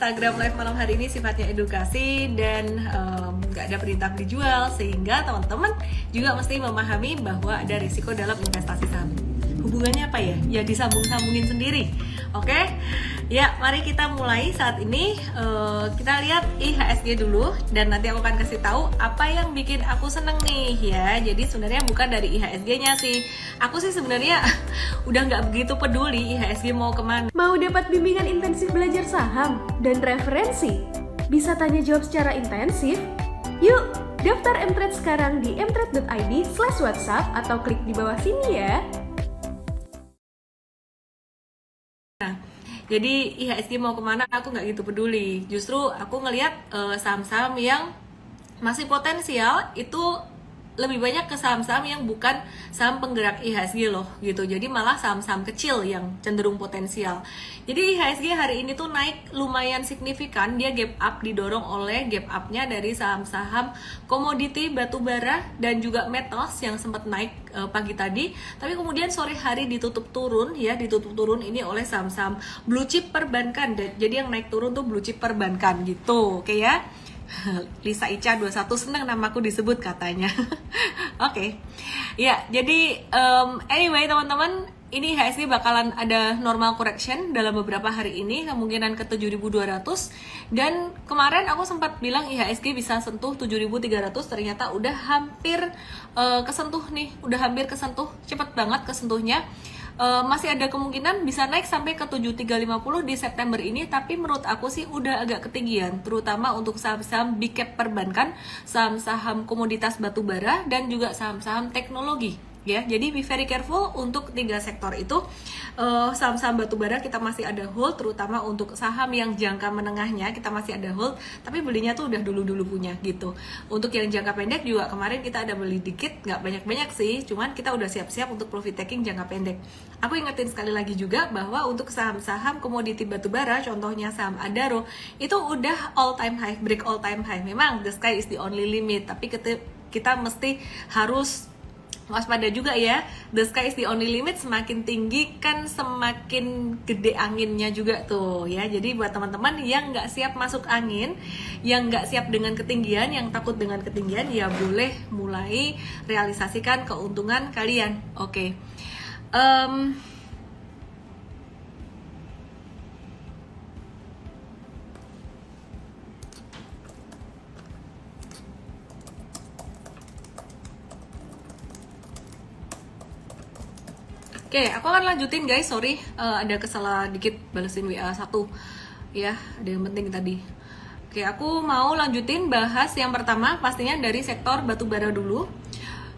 Instagram Live malam hari ini sifatnya edukasi dan nggak ada perintah dijual, sehingga teman-teman juga mesti memahami bahwa ada risiko dalam investasi saham. Hubungannya apa ya? Ya disambung-sambungin sendiri. Oke? Ya, mari kita mulai saat ini. Kita lihat IHSG dulu dan nanti aku akan kasih tahu apa yang bikin aku seneng nih ya. Jadi sebenarnya bukan dari IHSG-nya sih. Aku sih sebenarnya udah nggak begitu peduli IHSG mau kemana. Mau dapat bimbingan intensif belajar saham dan referensi? Bisa tanya jawab secara intensif? Yuk, daftar mtrade sekarang di mtrade.id/whatsapp atau klik di bawah sini ya. Jadi IHSG mau kemana aku nggak gitu peduli. Justru aku ngelihat saham-saham yang masih potensial itu lebih banyak ke saham-saham yang bukan saham penggerak IHSG loh gitu. Jadi malah saham-saham kecil yang cenderung potensial. Jadi IHSG hari ini tuh naik lumayan signifikan. Dia gap up didorong oleh gap up-nya dari saham-saham komoditi batubara dan juga metals yang sempat naik pagi tadi. Tapi kemudian sore hari ditutup turun ya, ditutup turun ini oleh saham-saham blue chip perbankan. Jadi yang naik turun tuh blue chip perbankan gitu. Oke ya. Lisa Ica 21 senang namaku disebut katanya. Oke. Ya, jadi anyway teman-teman, ini IHSG bakalan ada normal correction dalam beberapa hari ini, kemungkinan ke 7.200. Dan kemarin aku sempat bilang IHSG bisa sentuh 7.300, ternyata udah hampir kesentuh nih, udah hampir kesentuh, cepet banget kesentuhnya. Masih ada kemungkinan bisa naik sampai ke 7350 di September ini, tapi menurut aku sih udah agak ketinggian, terutama untuk saham-saham big cap perbankan, saham-saham komoditas batubara dan juga saham-saham teknologi. Ya, jadi be very careful untuk tiga sektor itu. Saham-saham batubara kita masih ada hold, terutama untuk saham yang jangka menengahnya kita masih ada hold, tapi belinya tuh udah dulu-dulu punya gitu. Untuk yang jangka pendek juga kemarin kita ada beli dikit, nggak banyak-banyak sih, cuman kita udah siap-siap untuk profit taking jangka pendek. Aku ingetin sekali lagi juga bahwa untuk saham-saham komoditi batubara, contohnya saham Adaro, itu udah all time high, break all time high. Memang the sky is the only limit, tapi kita mesti harus waspada juga ya. The sky is the only limit, semakin tinggi kan semakin gede anginnya juga tuh ya. Jadi buat teman-teman yang nggak siap masuk angin, yang nggak siap dengan ketinggian, yang takut dengan ketinggian, ya boleh mulai realisasikan keuntungan kalian. Oke. Oke, aku akan lanjutin guys, sorry ada kesalahan dikit balesin WA 1 ya, ada yang penting tadi. Oke, aku mau lanjutin bahas yang pertama pastinya dari sektor batubara dulu.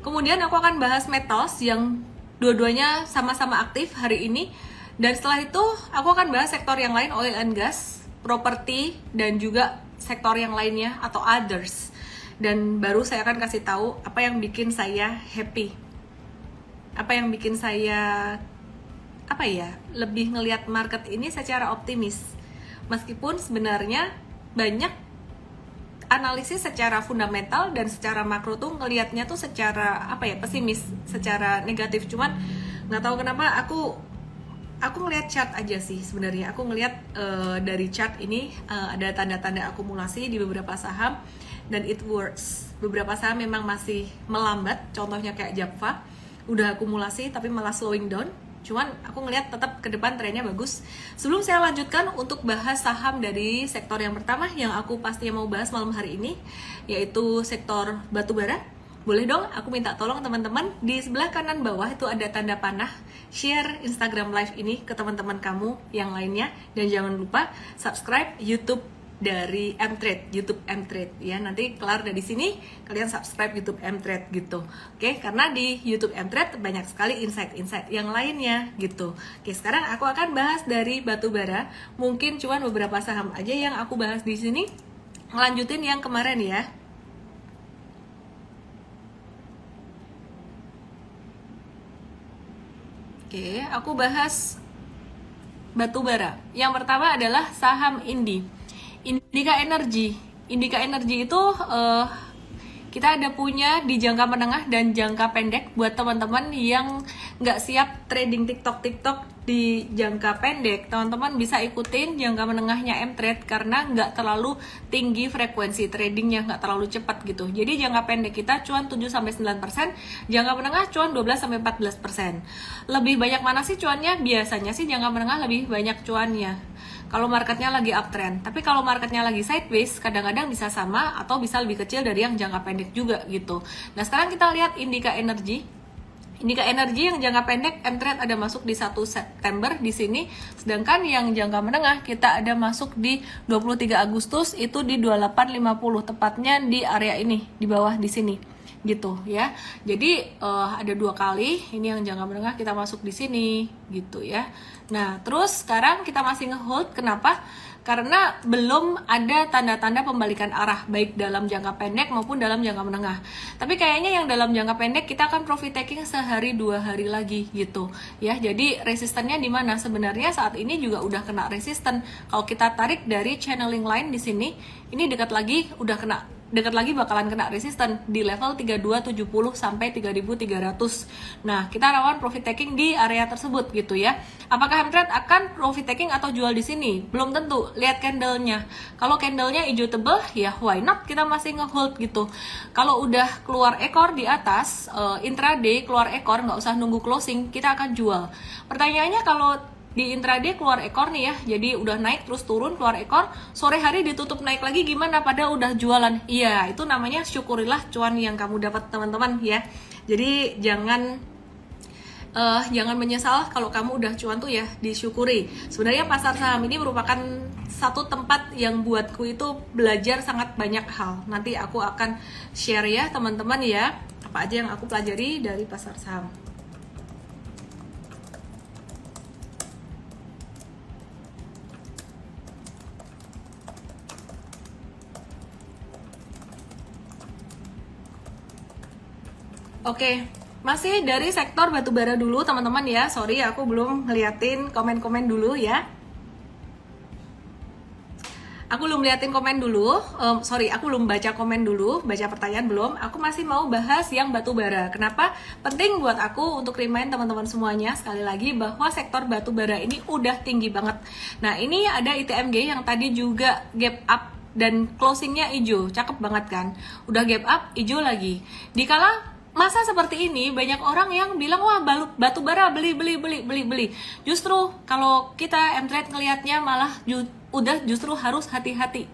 Kemudian aku akan bahas metals yang dua-duanya sama-sama aktif hari ini. Dan setelah itu aku akan bahas sektor yang lain, oil and gas, properti, dan juga sektor yang lainnya atau others. Dan baru saya akan kasih tahu apa yang bikin saya happy, apa yang bikin saya lebih ngelihat market ini secara optimis, meskipun sebenarnya banyak analisis secara fundamental dan secara makro tuh ngelihatnya tuh secara pesimis, secara negatif. Cuman nggak tahu kenapa aku ngelihat chart aja sih sebenarnya. Aku ngelihat dari chart ini ada tanda-tanda akumulasi di beberapa saham dan it works. Beberapa saham memang masih melambat, contohnya kayak Japfa udah akumulasi tapi malah slowing down. Cuman aku ngelihat tetap ke depan trennya bagus. Sebelum saya lanjutkan untuk bahas saham dari sektor yang pertama yang aku pastinya mau bahas malam hari ini, yaitu sektor batubara. Boleh dong aku minta tolong teman-teman, di sebelah kanan bawah itu ada tanda panah, share Instagram live ini ke teman-teman kamu yang lainnya, dan jangan lupa subscribe YouTube dari mtrade, YouTube mtrade ya. Nanti kelar dari sini kalian subscribe YouTube mtrade gitu. Oke, karena di YouTube mtrade banyak sekali insight-insight yang lainnya gitu. Oke, sekarang aku akan bahas dari batubara. Mungkin cuman beberapa saham aja yang aku bahas di sini. Ngelanjutin yang kemarin ya. Oke, aku bahas batubara. Yang pertama adalah saham Indika Energy. Indika Energy itu kita ada punya di jangka menengah dan jangka pendek buat teman-teman yang nggak siap trading TikTok di jangka pendek, teman-teman bisa ikutin jangka menengahnya M-Trade karena nggak terlalu tinggi frekuensi tradingnya, nggak terlalu cepat gitu. Jadi jangka pendek kita cuan 7-9%, jangka menengah cuan 12-14%. Lebih banyak mana sih cuannya? Biasanya sih jangka menengah lebih banyak cuannya kalau marketnya lagi uptrend. Tapi kalau marketnya lagi sideways, kadang-kadang bisa sama atau bisa lebih kecil dari yang jangka pendek juga gitu. Nah sekarang kita lihat Indika Energy. Indika Energy yang jangka pendek M-Trade ada masuk di 1 September di sini, sedangkan yang jangka menengah kita ada masuk di 23 Agustus itu di 28.50, tepatnya di area ini di bawah di sini gitu ya. Jadi ada 2 kali ini yang jangka menengah kita masuk di sini gitu ya. Nah terus sekarang kita masih ngehold, kenapa? Karena belum ada tanda-tanda pembalikan arah baik dalam jangka pendek maupun dalam jangka menengah. Tapi kayaknya yang dalam jangka pendek kita akan profit taking sehari 2 hari lagi gitu ya. Jadi resistennya di mana? Sebenarnya saat ini juga udah kena resisten. Kalau kita tarik dari channeling line di sini, ini dekat lagi bakalan kena resisten di level 3270 sampai 3300. Nah, kita rawan profit taking di area tersebut gitu ya. Apakah M-Trade akan profit taking atau jual di sini? Belum tentu. Lihat candlenya. Kalau candlenya hijau tebal, ya why not? Kita masih ngehold gitu. Kalau udah keluar ekor di atas, intraday keluar ekor, nggak usah nunggu closing, kita akan jual. Pertanyaannya kalau di intraday keluar ekor nih ya, jadi udah naik terus turun keluar ekor, sore hari ditutup naik lagi gimana? Padahal udah jualan. Iya, itu namanya syukurilah cuan yang kamu dapat teman-teman ya. Jadi jangan menyesal kalau kamu udah cuan tuh ya, disyukuri. Sebenarnya pasar saham ini merupakan satu tempat yang buatku itu belajar sangat banyak hal. Nanti aku akan share ya teman-teman ya, apa aja yang aku pelajari dari pasar saham. Oke, masih dari sektor batubara dulu teman-teman ya. Sorry aku belum ngeliatin komen-komen dulu ya. Aku belum liatin komen dulu, aku belum baca komen dulu, baca pertanyaan belum. Aku masih mau bahas yang batubara. Kenapa? Penting buat aku untuk remind teman-teman semuanya sekali lagi bahwa sektor batubara ini udah tinggi banget. Nah ini ada ITMG yang tadi juga gap up dan closingnya hijau, cakep banget kan? Udah gap up, hijau lagi. Dikala masa seperti ini banyak orang yang bilang wah batubara beli. Justru kalau kita M-Trade ngelihatnya malah justru harus hati-hati.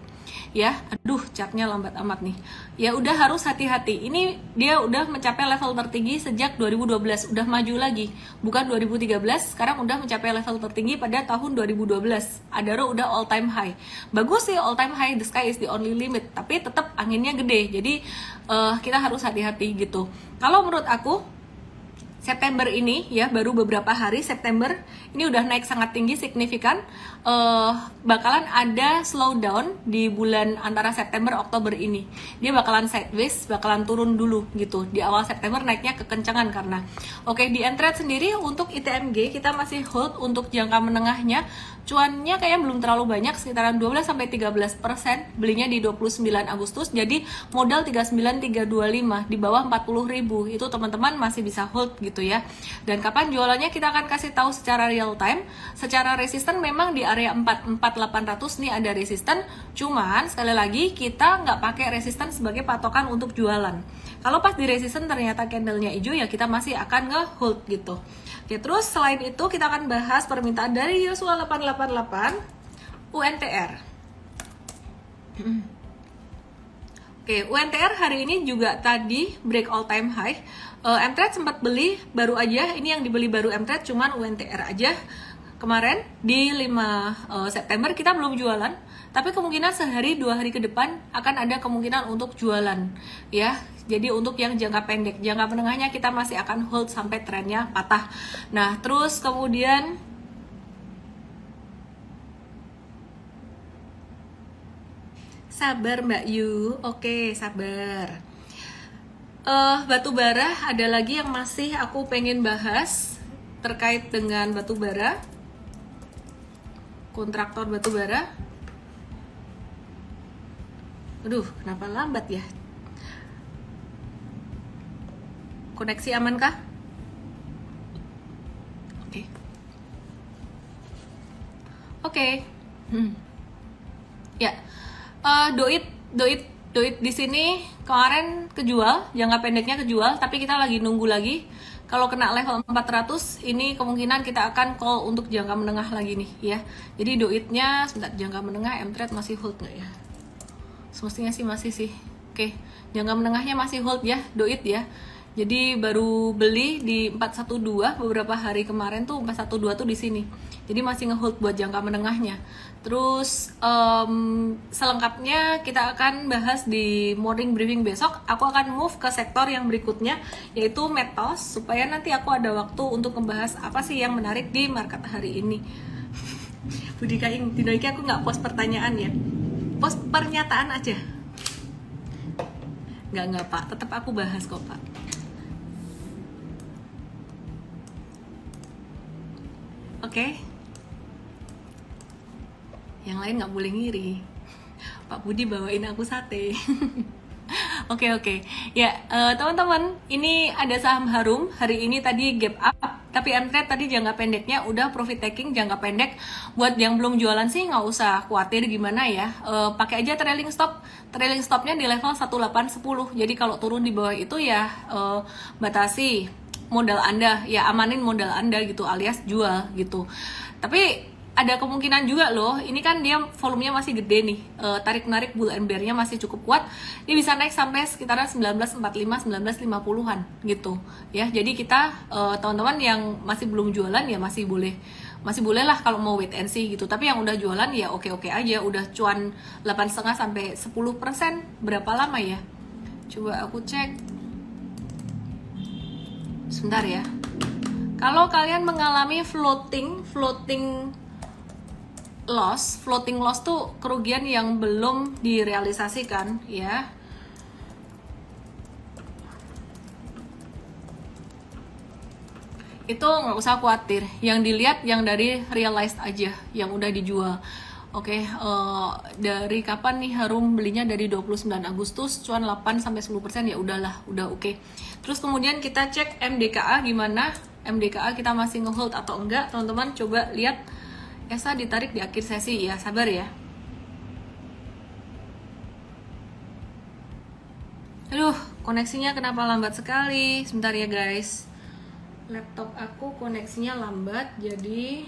Ya, aduh chartnya lambat amat nih. Ya udah harus hati-hati. Ini dia udah mencapai level tertinggi sejak 2012, udah maju lagi. Bukan 2013, sekarang udah mencapai level tertinggi pada tahun 2012. Adaro udah all time high. Bagus sih all time high, the sky is the only limit. Tapi tetap anginnya gede. Jadi kita harus hati-hati gitu. Kalau menurut aku September ini ya, baru beberapa hari September ini udah naik sangat tinggi signifikan, bakalan ada slowdown di bulan antara September Oktober ini. Dia bakalan sideways, bakalan turun dulu gitu. Di awal September naiknya kekencangan karena oke, di M-Trade sendiri untuk ITMG kita masih hold untuk jangka menengahnya. Cuannya kayaknya belum terlalu banyak, sekitaran 12-13%, belinya di 29 Agustus, jadi modal 39.325 di bawah 40.000 itu teman-teman masih bisa hold gitu ya. Dan kapan jualannya kita akan kasih tahu secara real time. Secara resisten memang di area 44.800 nih ada resisten, cuman sekali lagi kita nggak pakai resisten sebagai patokan untuk jualan. Kalau pas di resisten ternyata candlenya hijau ya kita masih akan nge-hold gitu. Oke, terus selain itu kita akan bahas permintaan dari Yosua 888 UNTR. Oke, UNTR hari ini juga tadi break all time high. M-Trade sempat beli baru aja, ini yang dibeli baru M-Trade cuman UNTR aja. Kemarin di 5 September kita belum jualan, tapi kemungkinan sehari 2 hari ke depan akan ada kemungkinan untuk jualan ya. Jadi untuk yang jangka pendek, jangka menengahnya kita masih akan hold sampai trennya patah. Nah, terus kemudian sabar Mbak Yu. Oke, sabar. Batubara ada lagi yang masih aku pengen bahas terkait dengan batubara. Kontraktor batubara. Aduh, kenapa lambat ya? Koneksi aman kah? Oke. Oke. Ya, doit di sini kemarin kejual, jangka pendeknya kejual, tapi kita lagi nunggu lagi. Kalau kena level 400, ini kemungkinan kita akan call untuk jangka menengah lagi nih ya. Jadi doitnya, sebentar, jangka menengah M-Trade masih hold nggak ya? Semestinya sih masih sih. Oke, jangka menengahnya masih hold ya, doit ya. Jadi baru beli di 412 beberapa hari kemarin tuh 412 tuh di sini. Jadi masih ngehold buat jangka menengahnya. Terus selengkapnya kita akan bahas di morning briefing besok. Aku akan move ke sektor yang berikutnya yaitu metals supaya nanti aku ada waktu untuk membahas apa sih yang menarik di market hari ini. Budi Kaing, di Noiki aku nggak post pertanyaan ya. Post pernyataan aja. Nggak Pak, tetap aku bahas kok Pak. Oke. Yang lain nggak boleh ngiri. Pak Budi bawain aku sate. Oke. Ya, teman-teman, ini ada saham Harum. Hari ini tadi gap up, tapi M-Trade tadi jangka pendeknya udah profit taking jangka pendek. Buat yang belum jualan sih nggak usah khawatir gimana ya. Pakai aja trailing stop. Trailing stopnya di level 1810. Jadi kalau turun di bawah itu ya batasi modal Anda, ya amanin modal Anda gitu, alias jual gitu. Tapi ada kemungkinan juga loh, ini kan dia volumenya masih gede nih, tarik-menarik bull and bear-nya masih cukup kuat, ini bisa naik sampai sekitaran 1945-1950-an gitu ya. Jadi kita teman-teman yang masih belum jualan ya masih boleh lah kalau mau wait and see gitu. Tapi yang udah jualan ya oke aja, udah cuan 8,5 sampai 10%. Berapa lama ya? Coba aku cek. Sebentar ya. Kalau kalian mengalami floating loss tuh kerugian yang belum direalisasikan ya. Itu nggak usah khawatir. Yang dilihat yang dari realized aja, yang udah dijual. Oke, dari kapan nih Harum belinya? Dari 29 Agustus, cuan 8-10% ya udahlah, udah oke. Terus kemudian kita cek MDKA gimana? MDKA kita masih ngehold atau enggak? Teman-teman coba lihat. ESA ditarik di akhir sesi ya, sabar ya. Aduh, koneksinya kenapa lambat sekali? Sebentar ya guys. Laptop aku koneksinya lambat, jadi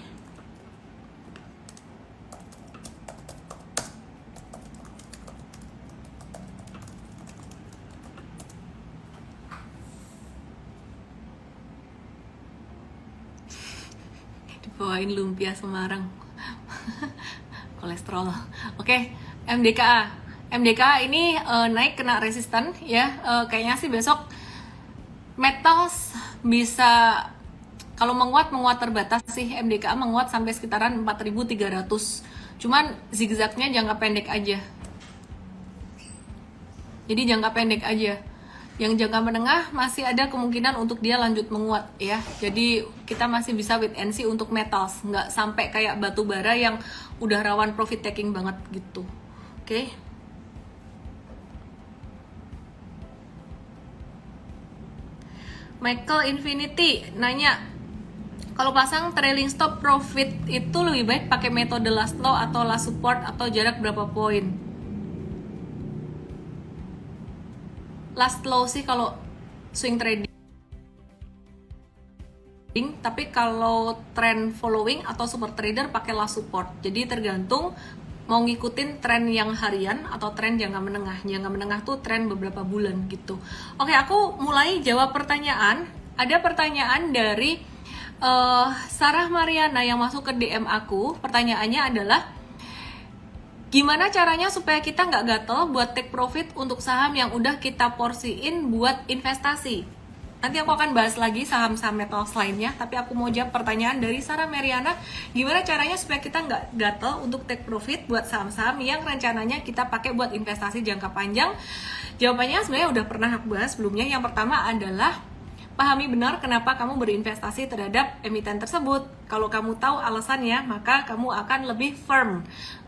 bawain lumpia Semarang. Kolesterol. Oke, MDKA ini naik kena resisten ya. Kayaknya sih besok metals bisa, kalau menguat terbatas sih. MDKA menguat sampai sekitaran 4.300. Cuman zigzagnya jangka pendek aja. Jadi jangka pendek aja. Yang jangka menengah masih ada kemungkinan untuk dia lanjut menguat ya. Jadi kita masih bisa wait and see untuk metals, nggak sampai kayak batu bara yang udah rawan profit taking banget gitu. Oke. Michael Infinity nanya, kalau pasang trailing stop profit itu lebih baik pakai metode last low atau last support atau jarak berapa poin? Last low sih kalau swing trading, tapi kalau trend following atau super trader pakai last support. Jadi tergantung mau ngikutin tren yang harian atau tren jangka menengah. Jangka menengah tuh tren beberapa bulan gitu. Oke, aku mulai jawab pertanyaan. Ada pertanyaan dari Sarah Mariana yang masuk ke DM aku. Pertanyaannya adalah, gimana caranya supaya kita nggak gatel buat take profit untuk saham yang udah kita porsiin buat investasi? Nanti aku akan bahas lagi saham-saham metals lainnya, tapi aku mau jawab pertanyaan dari Sarah Mariana. Gimana caranya supaya kita nggak gatel untuk take profit buat saham-saham yang rencananya kita pakai buat investasi jangka panjang? Jawabannya sebenarnya udah pernah aku bahas sebelumnya. Yang pertama adalah pahami benar kenapa kamu berinvestasi terhadap emiten tersebut. Kalau kamu tahu alasannya, maka kamu akan lebih firm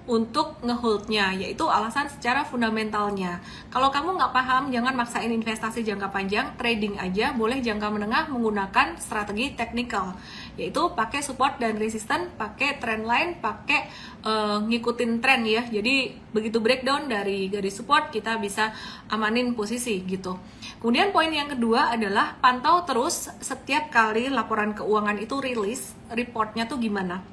untuk ngeholdnya, yaitu alasan secara fundamentalnya. Kalau kamu nggak paham, jangan maksain investasi jangka panjang, trading aja, boleh jangka menengah menggunakan strategi teknikal. yaitu pakai support dan resistance, pakai trend line, pakai ngikutin tren ya. Jadi begitu breakdown dari garis support kita bisa amanin posisi gitu. Kemudian poin yang kedua adalah pantau terus setiap kali laporan keuangan itu rilis, reportnya tuh gimana,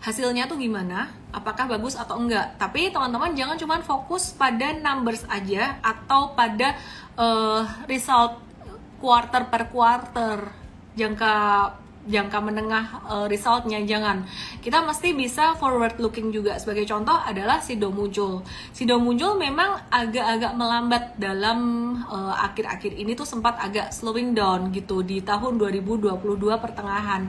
hasilnya tuh gimana, apakah bagus atau enggak. Tapi teman-teman jangan cuma fokus pada numbers aja atau pada result quarter per quarter, jangka menengah resultnya, jangan. Kita mesti bisa forward looking juga. Sebagai contoh adalah Sido muncul. Sido muncul memang agak-agak melambat dalam akhir-akhir ini tuh sempat agak slowing down gitu di tahun 2022 pertengahan.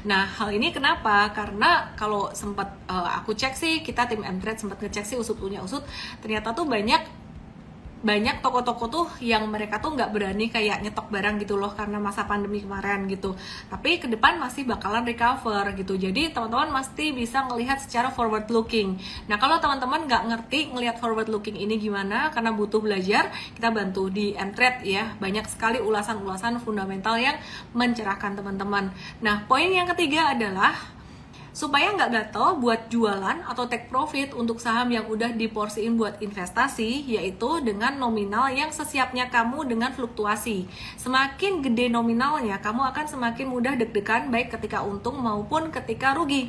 Nah, hal ini kenapa? Karena kalau sempat aku cek sih, kita tim Mtrade sempat ngecek sih usut punya usut, ternyata tuh banyak toko-toko tuh yang mereka tuh nggak berani kayak nyetok barang gitu loh karena masa pandemi kemarin gitu. Tapi ke depan masih bakalan recover gitu. Jadi teman-teman mesti bisa ngelihat secara forward looking. Nah, kalau teman-teman nggak ngerti ngelihat forward looking ini gimana karena butuh belajar, kita bantu di Mtrade ya. Banyak sekali ulasan-ulasan fundamental yang mencerahkan teman-teman. Nah, poin yang ketiga adalah supaya nggak gatel buat jualan atau take profit untuk saham yang udah diporsiin buat investasi, yaitu dengan nominal yang sesiapnya kamu dengan fluktuasi. Semakin gede nominalnya, kamu akan semakin mudah deg-degan baik ketika untung maupun ketika rugi.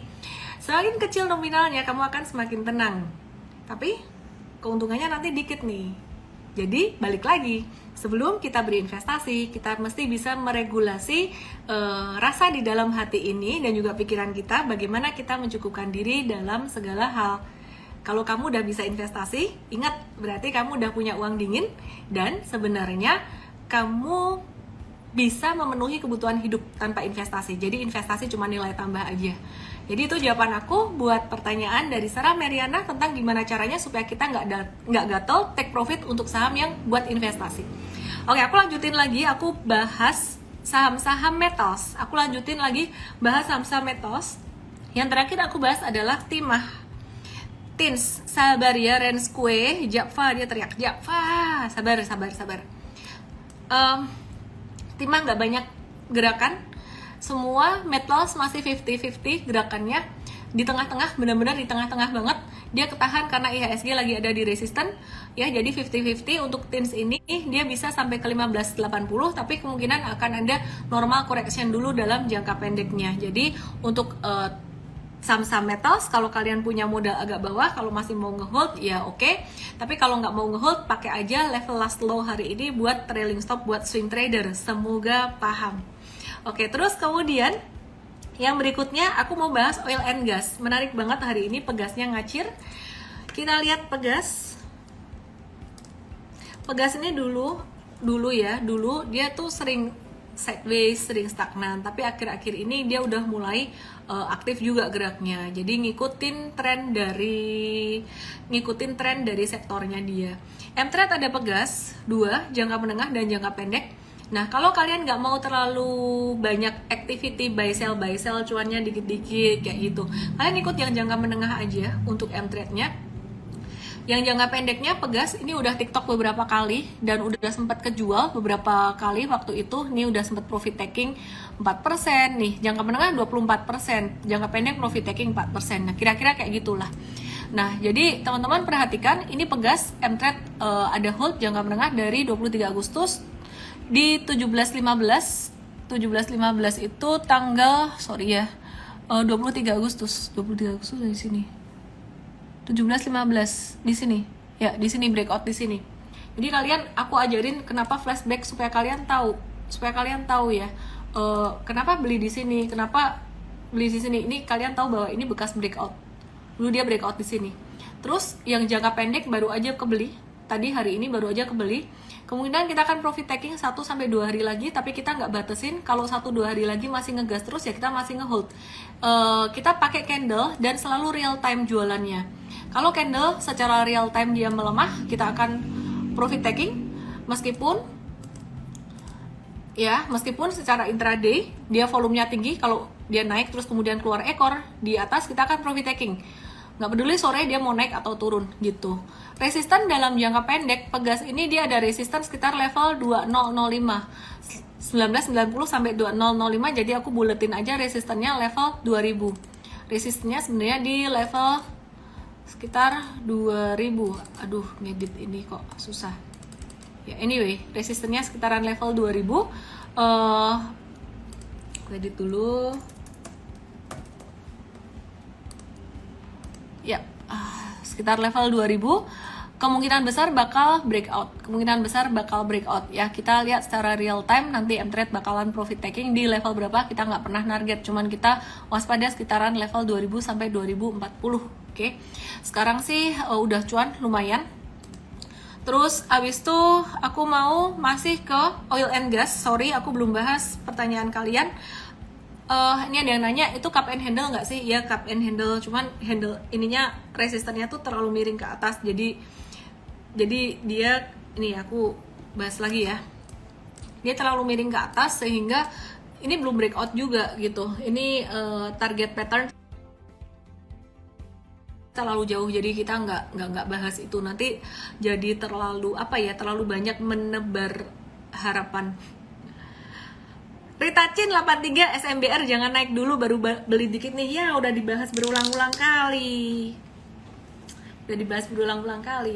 Semakin kecil nominalnya, kamu akan semakin tenang. Tapi keuntungannya nanti dikit nih. Jadi balik lagi, sebelum kita berinvestasi, kita mesti bisa meregulasi rasa di dalam hati ini dan juga pikiran kita, bagaimana kita mencukupkan diri dalam segala hal. Kalau kamu udah bisa investasi, ingat berarti kamu udah punya uang dingin dan sebenarnya kamu bisa memenuhi kebutuhan hidup tanpa investasi. Jadi investasi cuma nilai tambah aja. Jadi itu jawaban aku buat pertanyaan dari Sarah Meriana tentang gimana caranya supaya kita nggak gatel take profit untuk saham yang buat investasi. Oke, aku lanjutin lagi. Aku bahas saham-saham metals. Aku lanjutin lagi bahas saham-saham metals. Yang terakhir aku bahas adalah Timah, Tins, sabar ya, Renskue, Japfa, dia teriak Japfa, sabar. Timah nggak banyak gerakan. Semua metals masih 50-50 gerakannya, di tengah-tengah, benar-benar di tengah-tengah banget. Dia ketahan karena IHSG lagi ada di resisten ya, jadi 50-50. Untuk TINS ini dia bisa sampai ke 1580, tapi kemungkinan akan ada normal correction dulu dalam jangka pendeknya. Jadi untuk saham-saham metals, kalau kalian punya modal agak bawah, kalau masih mau ngehold ya oke. Tapi kalau nggak mau ngehold, pakai aja level last low hari ini buat trailing stop buat swing trader. Semoga paham. Oke, terus kemudian yang berikutnya aku mau bahas oil and gas. Menarik banget hari ini, Pegasnya ngacir. Kita lihat Pegas. Pegas ini dulu dia tuh sering sideways, sering stagnan, tapi akhir-akhir ini dia udah mulai aktif juga geraknya. Jadi ngikutin tren dari sektornya dia. Mtrade ada Pegas 2, jangka menengah dan jangka pendek. Nah, kalau kalian nggak mau terlalu banyak activity buy sell cuannya dikit-dikit kayak gitu, kalian ikut yang jangka menengah aja untuk Mtrade-nya. Yang jangka pendeknya Pegas ini udah TikTok beberapa kali dan udah sempat kejual beberapa kali waktu itu. Ini udah sempat profit taking 4%, nih jangka menengah 24%, jangka pendek profit taking 4%. Nah, kira-kira kayak gitulah. Nah, jadi teman-teman perhatikan, ini Pegas Mtrade ada hold jangka menengah dari 23 Agustus di 17.15 itu tanggal 23 Agustus dari sini. 17.15 di sini. Ya, di sini breakout di sini. Jadi aku ajarin kenapa flashback supaya kalian tahu ya. Kenapa beli di sini? Kenapa beli di sini? Ini kalian tahu bahwa ini bekas breakout. Dulu dia breakout di sini. Terus yang jangka pendek baru aja kebeli. Tadi hari ini baru aja kebeli. Kemungkinan kita akan profit taking 1-2 hari lagi, tapi kita nggak batasin. Kalau 1-2 hari lagi masih ngegas terus ya kita masih ngehold. Kita pakai candle dan selalu real time jualannya. Kalau candle secara real time dia melemah, kita akan profit taking meskipun secara intraday dia volumenya tinggi. Kalau dia naik terus kemudian keluar ekor di atas, kita akan profit taking. Nggak peduli sore dia mau naik atau turun gitu. Resisten dalam jangka pendek Pegas ini dia ada resisten sekitar level 2005. 1990 sampai 2005, jadi aku buletin aja resistennya level 2000. Resistennya sebenarnya di level sekitar 2000. Aduh, ngedit ini kok susah. Ya, anyway, resistennya sekitaran level 2000. Edit dulu. Ya, sekitar level 2000. Kemungkinan besar bakal breakout. Ya, kita lihat secara real time nanti Mtrade bakalan profit taking di level berapa kita nggak pernah target, cuman kita waspada sekitaran level 2000 sampai 2040. Oke. Sekarang sih udah cuan lumayan. Terus abis itu aku mau masih ke oil and gas. Sorry, aku belum bahas pertanyaan kalian. Ini ada yang nanya, itu cup and handle nggak sih? Ya, cup and handle, cuman handle ininya resistennya tuh terlalu miring ke atas, jadi dia, ini aku bahas lagi ya, dia terlalu miring ke atas sehingga ini belum breakout juga gitu. Ini target pattern terlalu jauh, jadi kita nggak bahas itu, nanti jadi terlalu terlalu banyak menebar harapan. Ritachin 83 SMBR jangan naik dulu baru beli dikit nih. Ya udah dibahas berulang-ulang kali.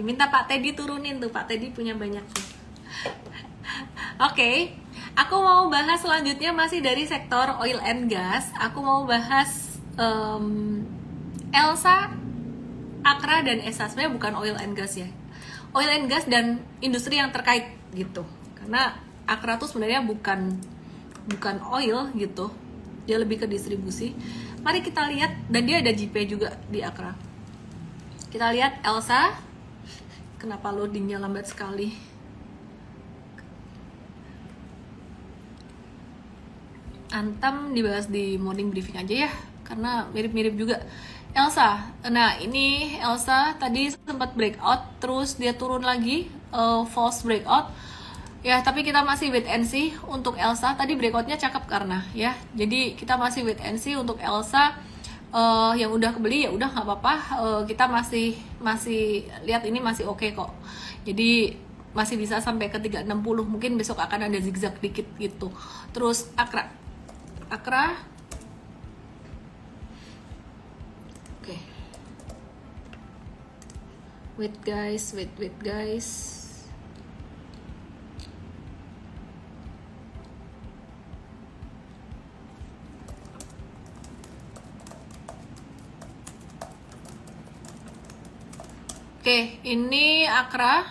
Minta Pak Teddy turunin tuh, Pak Teddy punya banyak tuh. Oke, aku mau bahas selanjutnya masih dari sektor oil and gas. Aku mau bahas Elsa, Akra, dan ESA. Sebenarnya bukan oil and gas ya, oil and gas dan industri yang terkait gitu. Karena Akra tuh sebenarnya bukan oil gitu, dia lebih ke distribusi. Mari kita lihat, dan dia ada JP juga di Akra. Kita lihat Elsa. Kenapa loadingnya lambat sekali? Antam dibahas di morning briefing aja ya, karena mirip-mirip juga. Elsa, nah ini Elsa tadi sempat breakout, terus dia turun lagi, false breakout. Ya, tapi kita masih wait and see untuk Elsa. Tadi breakoutnya cakep karena ya. Jadi kita masih wait and see untuk Elsa. Yang udah kebeli ya udah nggak apa-apa. Kita masih lihat ini masih oke kok. Jadi masih bisa sampai ke 360. Mungkin besok akan ada zigzag dikit gitu. Terus Akra. Oke. Wait guys. Oke, ini Akra,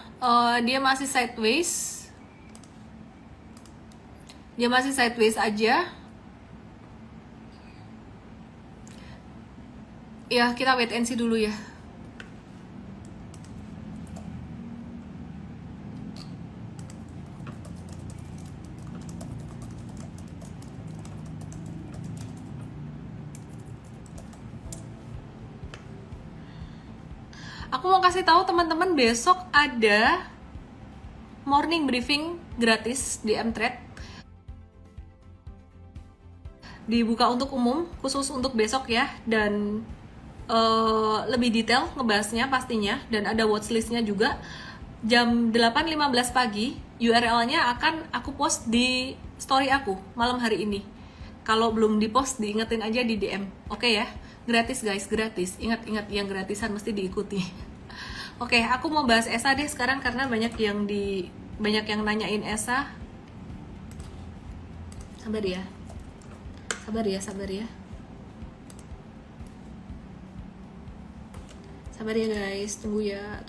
dia masih sideways. Aja. Ya, kita wait and see dulu ya. Aku mau kasih tahu teman-teman, besok ada morning briefing gratis di Mtrade. Dibuka untuk umum, khusus untuk besok ya, dan lebih detail ngebahasnya pastinya, dan ada watchlistnya juga. Jam 8.15 pagi, URL-nya akan aku post di story aku malam hari ini. Kalau belum di post, diingetin aja di DM, oke ya? Gratis guys, gratis. Ingat yang gratisan mesti diikuti. Oke, aku mau bahas ESA deh sekarang karena banyak yang nanyain ESA. Sabar ya. Sabar ya guys, tunggu ya.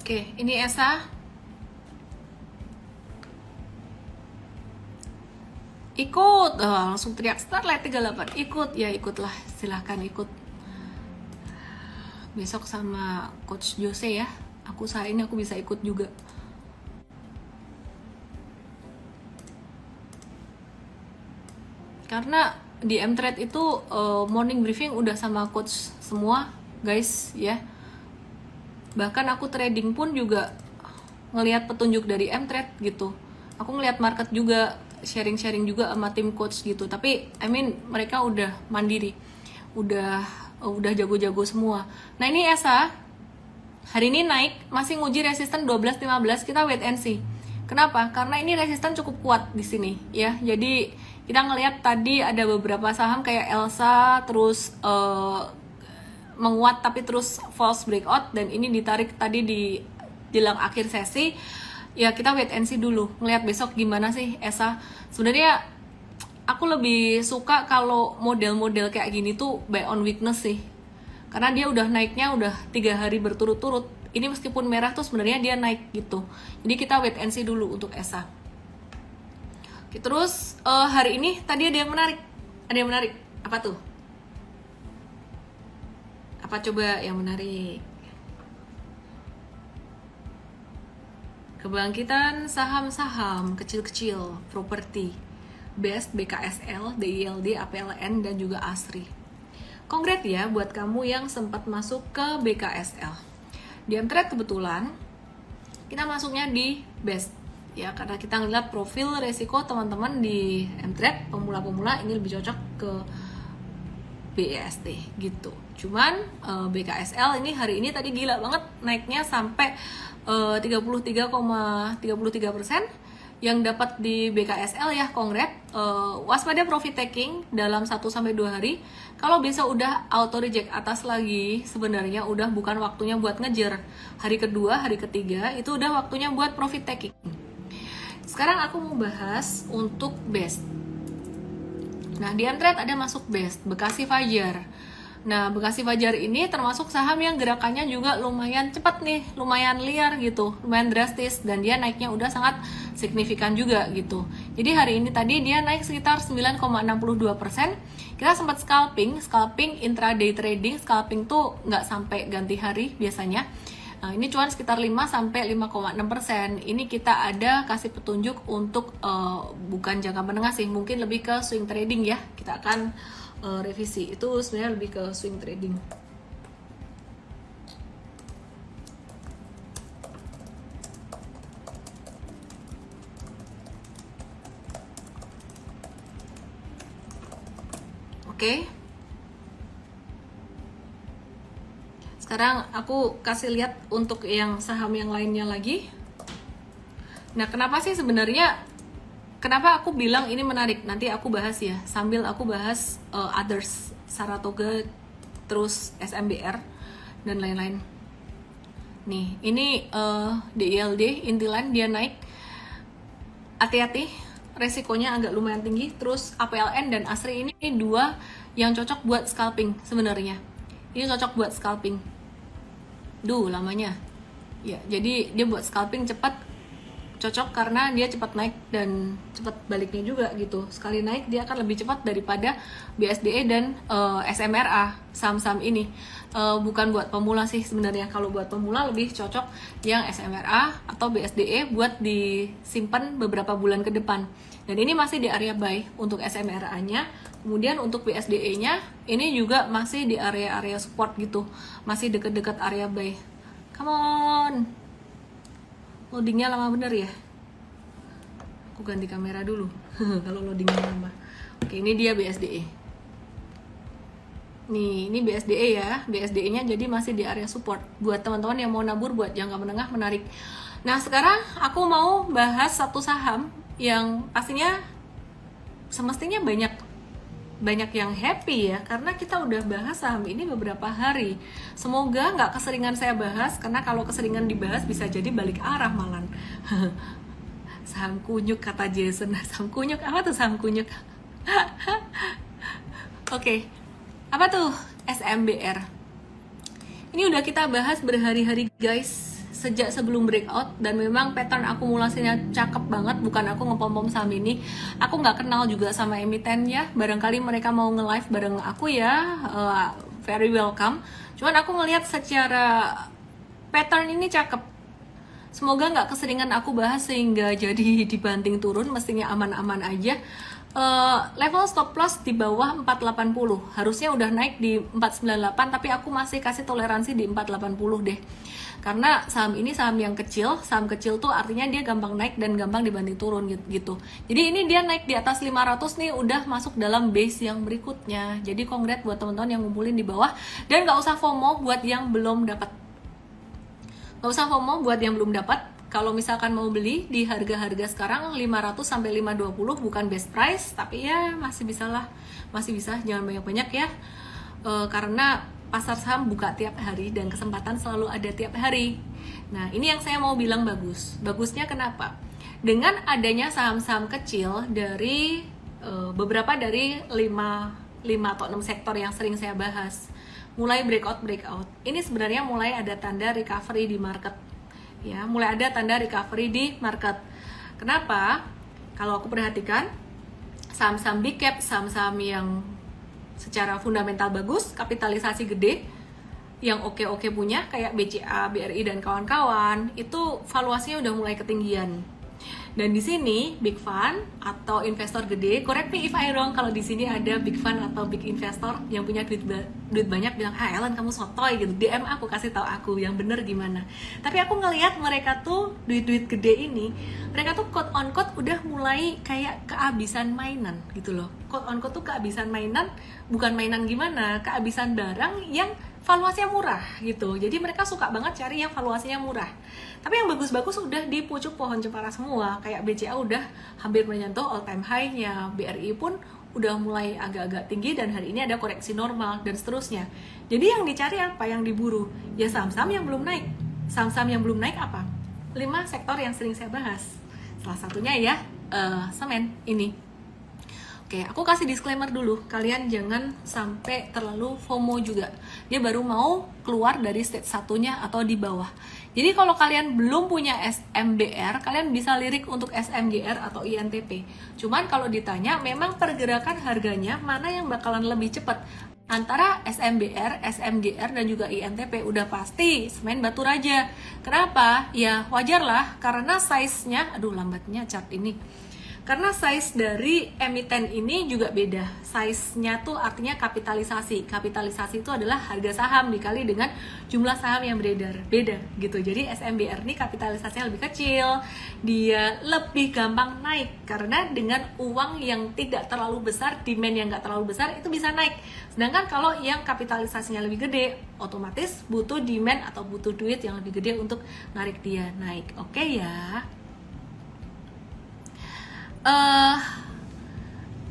Oke, ini ESA. Ikut, langsung teriak Starlight 38. Ikut, ya ikutlah, silahkan ikut. Besok sama Coach Jose ya. Aku usahain aku bisa ikut juga. Karena di Mtrade itu morning briefing udah sama coach semua guys ya. Bahkan aku trading pun juga ngelihat petunjuk dari Mtrade gitu. Aku ngelihat market juga, sharing-sharing juga sama tim coach gitu. Tapi mereka udah mandiri, udah jago-jago semua. Nah ini ESA hari ini naik, masih nguji resisten 12.15, kita wait and see. Kenapa? Karena ini resisten cukup kuat di sini ya. Jadi kita ngelihat tadi ada beberapa saham kayak Elsa terus menguat tapi terus false breakout, dan ini ditarik tadi di jelang akhir sesi. Ya kita wait and see dulu, ngelihat besok gimana sih ESA. Sebenarnya aku lebih suka kalau model-model kayak gini tuh buy on weakness sih. Karena dia udah naiknya udah 3 hari berturut-turut. Ini meskipun merah tuh sebenarnya dia naik gitu. Jadi kita wait and see dulu untuk ESA. Oke, terus hari ini tadi ada yang menarik. Ada yang menarik. Apa tuh? Apa coba yang menarik? Kebangkitan saham-saham kecil-kecil, properti, BEST, BKSL, DILD, APLN, dan juga ASRI. Kongres ya buat kamu yang sempat masuk ke BKSL. Di Mtrade kebetulan kita masuknya di BEST ya, karena kita ngeliat profil resiko teman-teman di Mtrade pemula-pemula ini lebih cocok ke BEST gitu. Cuman BKSL ini hari ini tadi gila banget naiknya sampai 33,33%. Yang dapat di BKSL ya kongres, waspada profit taking dalam 1-2 hari. Kalau bisa udah auto reject atas lagi, sebenarnya udah bukan waktunya buat ngejar. Hari kedua, hari ketiga itu udah waktunya buat profit taking. Sekarang aku mau bahas untuk BEST. Nah di Mtrade ada masuk BEST, Bekasi Fajar. Nah, Bekasi Fajar ini termasuk saham yang gerakannya juga lumayan cepat nih, lumayan liar gitu, lumayan drastis, dan dia naiknya udah sangat signifikan juga gitu. Jadi hari ini tadi dia naik sekitar 9,62%. Kita sempat scalping intraday trading, scalping tuh nggak sampai ganti hari biasanya. Nah, ini cuma sekitar 5-5,6%. Ini kita ada kasih petunjuk untuk bukan jangka menengah sih, mungkin lebih ke swing trading ya. Kita akan revisi itu sebenarnya lebih ke swing trading. Oke. Sekarang aku kasih lihat untuk yang saham yang lainnya lagi. Nah, kenapa sih sebenarnya kenapa aku bilang ini menarik? Nanti aku bahas ya, sambil aku bahas others, Saratoga, terus SMBR, dan lain-lain. Nih, ini DILD, Intiland, dia naik. Hati-hati, resikonya agak lumayan tinggi. Terus APLN dan ASRI ini dua yang cocok buat scalping sebenarnya. Ini cocok buat scalping. Lamanya. Ya, jadi dia buat scalping cepat. Cocok karena dia cepat naik dan cepat baliknya juga gitu. Sekali naik dia akan lebih cepat daripada BSDE dan SMRA, saham-saham ini. Bukan buat pemula sih sebenarnya. Kalau buat pemula lebih cocok yang SMRA atau BSDE buat disimpan beberapa bulan ke depan. Dan ini masih di area buy untuk SMRA-nya. Kemudian untuk BSDE-nya ini juga masih di area-area support gitu. Masih deket-deket area buy. Come on. Loadingnya lama bener ya. Aku ganti kamera dulu kalau loadingnya lama. Oke, ini dia BSDE. Nih, ini BSDE ya. BSDE-nya jadi masih di area support. Buat teman-teman yang mau nabur buat jangka menengah menarik. Nah, sekarang aku mau bahas satu saham yang pastinya semestinya banyak yang happy ya, karena kita udah bahas saham ini beberapa hari. Semoga nggak keseringan saya bahas, karena kalau keseringan dibahas bisa jadi balik arah malan. Saham kunyuk kata Jason. Saham kunyuk, apa tuh saham kunyuk? Oke, apa tuh SMBR? Ini udah kita bahas berhari-hari guys, sejak sebelum breakout, dan memang pattern akumulasinya cakep banget. Bukan aku ngepom-pom saham ini, aku nggak kenal juga sama emitennya. Barangkali mereka mau nge-live bareng aku ya, very welcome. Cuman aku ngelihat secara pattern ini cakep. Semoga nggak keseringan aku bahas sehingga jadi dibanting turun, mestinya aman-aman aja. Level stop loss di bawah 480, harusnya udah naik di 498, tapi aku masih kasih toleransi di 480 deh. Karena saham ini saham yang kecil, saham kecil tuh artinya dia gampang naik dan gampang dibanting turun gitu. Jadi ini dia naik di atas 500 nih, udah masuk dalam base yang berikutnya. Jadi congrats buat teman-teman yang ngumpulin di bawah, dan nggak usah FOMO buat yang belum dapat. Nggak usah FOMO buat yang belum dapat. Kalau misalkan mau beli di harga-harga sekarang 500 sampai 520 bukan best price, tapi ya masih bisa lah, masih bisa, jangan banyak-banyak ya. Karena pasar saham buka tiap hari dan kesempatan selalu ada tiap hari. Nah, ini yang saya mau bilang bagus. Bagusnya kenapa? Dengan adanya saham-saham kecil dari beberapa dari 5 atau 6 sektor yang sering saya bahas, mulai breakout. Ini sebenarnya mulai ada tanda recovery di market. Ya, mulai ada tanda recovery di market. Kenapa? Kalau aku perhatikan saham-saham big cap, saham-saham yang secara fundamental bagus, kapitalisasi gede, yang oke-oke punya kayak BCA, BRI dan kawan-kawan, itu valuasinya udah mulai ketinggian. Dan di sini big fund atau investor gede, correct me if I wrong, kalau di sini ada big fund atau big investor yang punya duit banyak bilang, Ellen kamu sotoy gitu, DM aku, kasih tahu aku yang bener gimana. Tapi aku ngelihat mereka tuh duit gede ini, mereka tuh quote on quote udah mulai kayak kehabisan mainan gitu loh. Quote on quote tuh kehabisan mainan, bukan mainan gimana, kehabisan barang yang valuasinya murah gitu. Jadi mereka suka banget cari yang valuasinya murah. Tapi yang bagus-bagus udah di pucuk pohon cemara semua. Kayak BCA udah hampir menyentuh all time high-nya, BRI pun udah mulai agak-agak tinggi dan hari ini ada koreksi normal dan seterusnya. Jadi yang dicari apa? Yang diburu? Ya saham-saham yang belum naik. Saham-saham yang belum naik apa? 5 sektor yang sering saya bahas. Salah satunya ya semen ini. Oke, aku kasih disclaimer dulu, kalian jangan sampai terlalu FOMO juga. Dia baru mau keluar dari stage satunya atau di bawah. Jadi kalau kalian belum punya SMBR, kalian bisa lirik untuk SMGR atau INTP. Cuman kalau ditanya, memang pergerakan harganya mana yang bakalan lebih cepat? Antara SMBR, SMGR, dan juga INTP udah pasti semen batu raja. Kenapa? Ya wajar lah, karena size-nya, aduh lambatnya chart ini. Karena size dari emiten ini juga beda. Size-nya tuh artinya kapitalisasi. Kapitalisasi itu adalah harga saham dikali dengan jumlah saham yang beredar. Beda gitu. Jadi SMBR ini kapitalisasinya lebih kecil. Dia lebih gampang naik. Karena dengan uang yang tidak terlalu besar, demand yang nggak terlalu besar, itu bisa naik. Sedangkan kalau yang kapitalisasinya lebih gede, otomatis butuh demand atau butuh duit yang lebih gede untuk narik dia naik. Oke ya.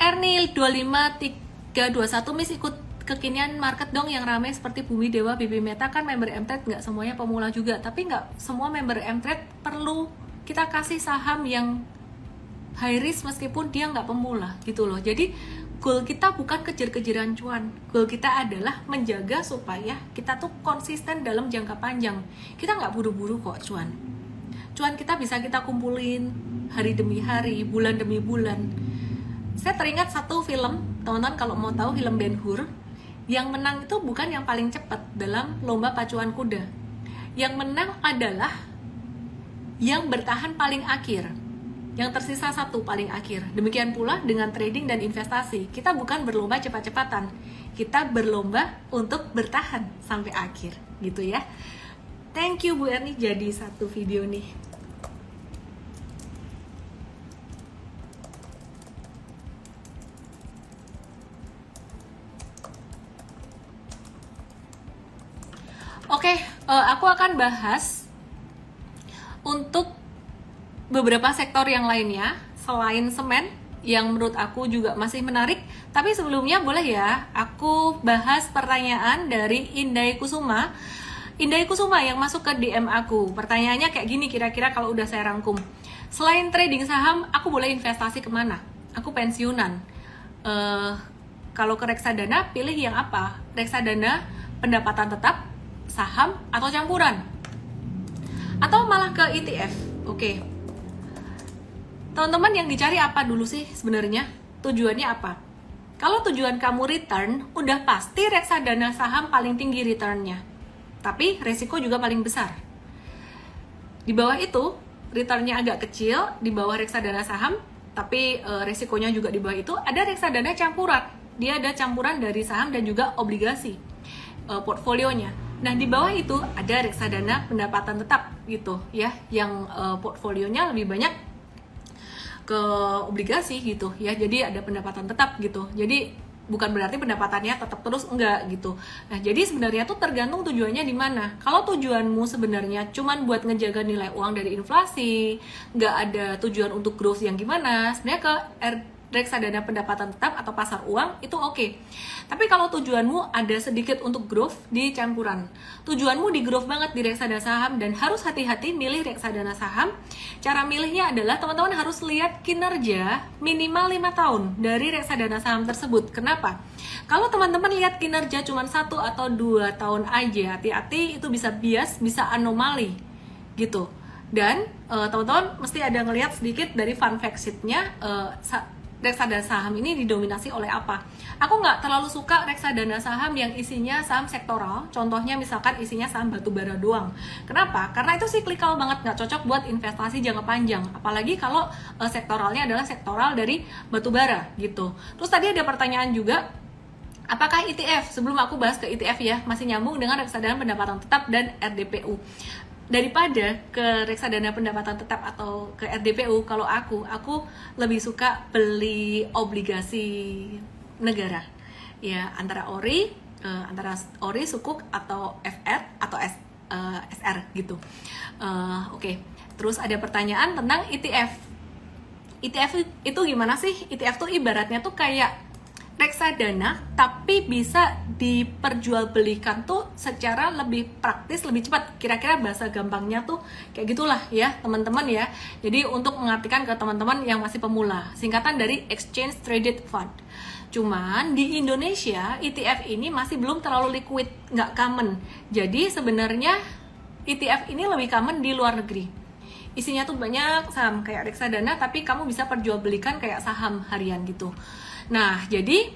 Erni 25321 Miss ikut kekinian market dong yang ramai seperti Bumi Dewa, BB Meta. Kan member M-Trade nggak semuanya pemula juga, tapi nggak semua member M-Trade perlu kita kasih saham yang high risk meskipun dia nggak pemula gitu loh. Jadi goal kita bukan kejar-kejaran cuan, goal kita adalah menjaga supaya kita tuh konsisten dalam jangka panjang. Kita nggak buru-buru kok cuan kita bisa kita kumpulin hari demi hari, bulan demi bulan. Saya teringat satu film, teman-teman kalau mau tahu film Ben-Hur, yang menang itu bukan yang paling cepat dalam lomba pacuan kuda. Yang menang adalah yang bertahan paling akhir, yang tersisa satu paling akhir. Demikian pula dengan trading dan investasi, kita bukan berlomba cepat-cepatan, kita berlomba untuk bertahan sampai akhir gitu ya. Thank you Bu Erni, jadi satu video nih. Oke, aku akan bahas untuk beberapa sektor yang lainnya selain semen yang menurut aku juga masih menarik. Tapi sebelumnya boleh ya aku bahas pertanyaan dari Indai Kusuma. Indai Kusuma yang masuk ke DM aku. Pertanyaannya kayak gini kira-kira kalau udah saya rangkum. Selain trading saham, aku boleh investasi kemana? Aku pensiunan. Kalau ke reksadana, pilih yang apa? Reksadana, pendapatan tetap, saham, atau campuran? Atau malah ke ETF? Oke. Teman-teman yang dicari apa dulu sih sebenarnya? Tujuannya apa? Kalau tujuan kamu return, udah pasti reksadana saham paling tinggi returnnya. Tapi resiko juga paling besar. Di bawah itu returnnya agak kecil, di bawah reksadana saham, tapi resikonya juga di bawah itu ada reksadana campuran. Dia ada campuran dari saham dan juga obligasi portfolionya. Nah, di bawah itu ada reksadana pendapatan tetap gitu ya, yang portfolionya lebih banyak ke obligasi gitu ya. Jadi ada pendapatan tetap gitu. Jadi bukan berarti pendapatannya tetap terus, enggak gitu. Nah, jadi sebenarnya tuh tergantung tujuannya di mana. Kalau tujuanmu sebenarnya cuman buat ngejaga nilai uang dari inflasi, nggak ada tujuan untuk growth yang gimana, sebenarnya ke reksadana pendapatan tetap atau pasar uang itu oke. Tapi kalau tujuanmu ada sedikit untuk growth di campuran, tujuanmu di growth banget di reksadana saham, dan harus hati-hati milih reksadana saham. Cara milihnya adalah teman-teman harus lihat kinerja minimal 5 tahun dari reksadana saham tersebut. Kenapa? Kalau teman-teman lihat kinerja cuma 1 atau 2 tahun aja, hati-hati, itu bisa bias, bisa anomali gitu. Dan teman-teman mesti ada ngelihat sedikit dari fun fact sheet-nya, reksadana saham ini didominasi oleh apa. Aku nggak terlalu suka reksadana saham yang isinya saham sektoral, contohnya misalkan isinya saham batubara doang. Kenapa? Karena itu cyclical banget, nggak cocok buat investasi jangka panjang, apalagi kalau sektoralnya adalah sektoral dari batubara gitu. Terus tadi ada pertanyaan juga, apakah ETF? Sebelum aku bahas ke ETF ya, masih nyambung dengan reksadana pendapatan tetap dan RDPU. Daripada ke reksadana pendapatan tetap atau ke RDPU, kalau aku lebih suka beli obligasi negara ya, antara ORI, Sukuk, atau FR atau SR gitu. Oke. Terus ada pertanyaan tentang ETF. ETF itu gimana sih? ETF tuh ibaratnya tuh kayak reksadana, tapi bisa diperjualbelikan tuh secara lebih praktis, lebih cepat. Kira-kira bahasa gampangnya tuh kayak gitulah ya teman-teman ya. Jadi untuk mengartikan ke teman-teman yang masih pemula, singkatan dari Exchange Traded Fund. Cuman di Indonesia ETF ini masih belum terlalu liquid, nggak common. Jadi sebenarnya ETF ini lebih common di luar negeri. Isinya tuh banyak saham kayak reksadana, tapi kamu bisa perjualbelikan kayak saham harian gitu. Nah, jadi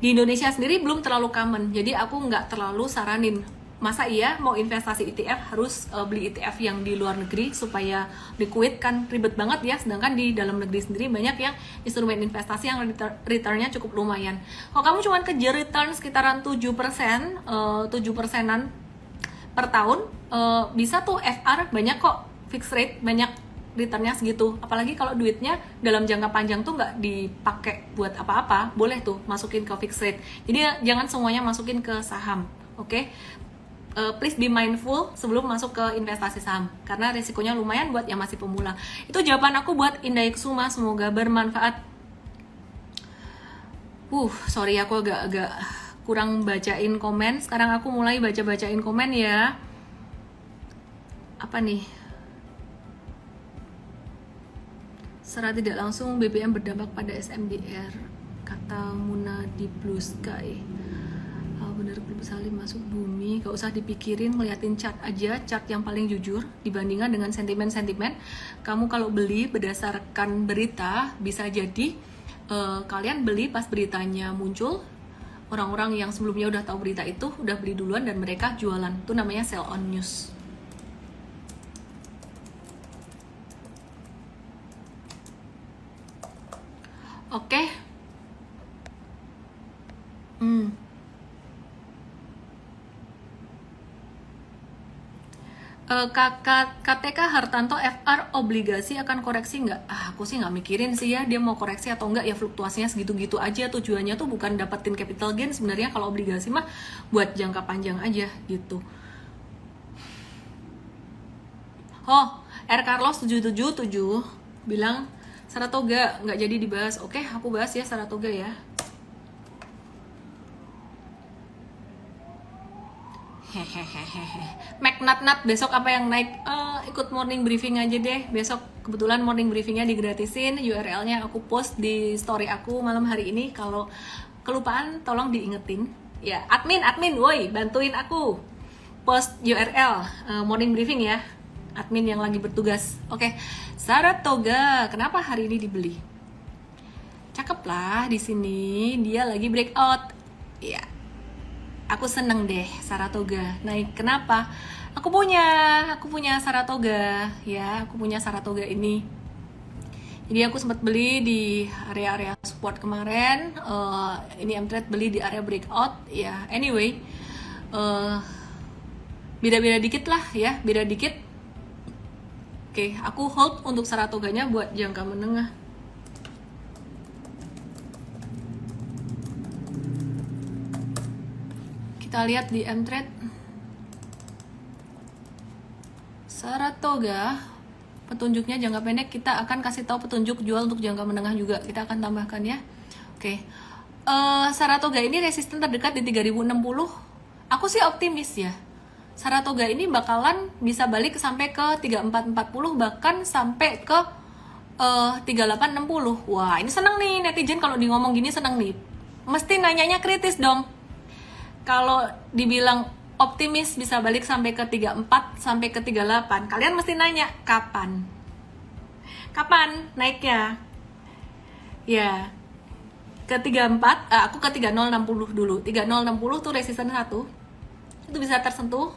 di Indonesia sendiri belum terlalu common, jadi aku nggak terlalu saranin. Masa iya mau investasi ETF harus beli ETF yang di luar negeri supaya liquid, kan ribet banget ya. Sedangkan di dalam negeri sendiri banyak yang instrumen investasi yang returnnya cukup lumayan. Kalau kamu cuma kejar return sekitaran 7%an per tahun, bisa tuh FR banyak kok, fixed rate banyak, returnnya segitu. Apalagi kalau duitnya dalam jangka panjang tuh nggak dipakai buat apa-apa, boleh tuh masukin ke fixed rate. Jadi jangan semuanya masukin ke saham, oke? Please be mindful sebelum masuk ke investasi saham, karena risikonya lumayan buat yang masih pemula. Itu jawaban aku buat Indah Iksuma, semoga bermanfaat. Sorry aku agak kurang bacain komen. Sekarang aku mulai bacain komen ya. Apa nih? Secara tidak langsung BBM berdampak pada SMDR, kata Muna di Blue Sky. Bener, Blue Salim masuk bumi, gak usah dipikirin, ngeliatin chart aja, chart yang paling jujur dibandingkan dengan sentimen-sentimen. Kamu kalau beli berdasarkan berita, bisa jadi kalian beli pas beritanya muncul, orang-orang yang sebelumnya udah tahu berita itu udah beli duluan dan mereka jualan. Itu namanya sell on news. Oke. KTK Hartanto, FR obligasi akan koreksi nggak? Aku sih nggak mikirin sih ya dia mau koreksi atau nggak ya, fluktuasinya segitu-gitu aja. Tujuannya tuh bukan dapetin capital gain sebenarnya. Kalau obligasi mah buat jangka panjang aja gitu. R. Carlos 777 bilang Saratoga nggak jadi dibahas. Oke, aku bahas ya Saratoga ya. Magnat besok apa yang naik? Ikut morning briefing aja deh. Besok kebetulan morning briefingnya digratisin. URL-nya aku post di story aku malam hari ini. Kalau kelupaan tolong diingetin. Ya, admin, woi, bantuin aku post URL morning briefing ya. Admin yang lagi bertugas. Oke. Saratoga, kenapa hari ini dibeli? Cakep lah di sini, dia lagi breakout. Ya, aku seneng deh Saratoga naik. Kenapa? Aku punya Saratoga ya, aku punya Saratoga ini. Jadi aku sempat beli di area-area support kemarin. Ini Mtrade beli di area breakout ya. Anyway, beda-beda dikit lah ya, beda dikit. Oke, aku hold untuk Saratoganya buat jangka menengah. Kita lihat di Mtrade. Saratoga, petunjuknya jangka pendek, kita akan kasih tahu petunjuk jual untuk jangka menengah juga. Kita akan tambahkan ya. Oke. Saratoga ini resisten terdekat di 3060. Aku sih optimis ya. Saratoga ini bakalan bisa balik sampai ke 3440, bahkan sampai ke 3860. Wah, ini seneng nih netizen kalau di ngomong gini, seneng nih. Mesti nanyanya kritis dong. Kalau dibilang optimis bisa balik sampai ke 34 sampai ke 38, kalian mesti nanya kapan? Kapan naiknya? Ya. Ke 34, aku ke 3060 dulu. 3060 tuh resisten 1. Itu bisa tersentuh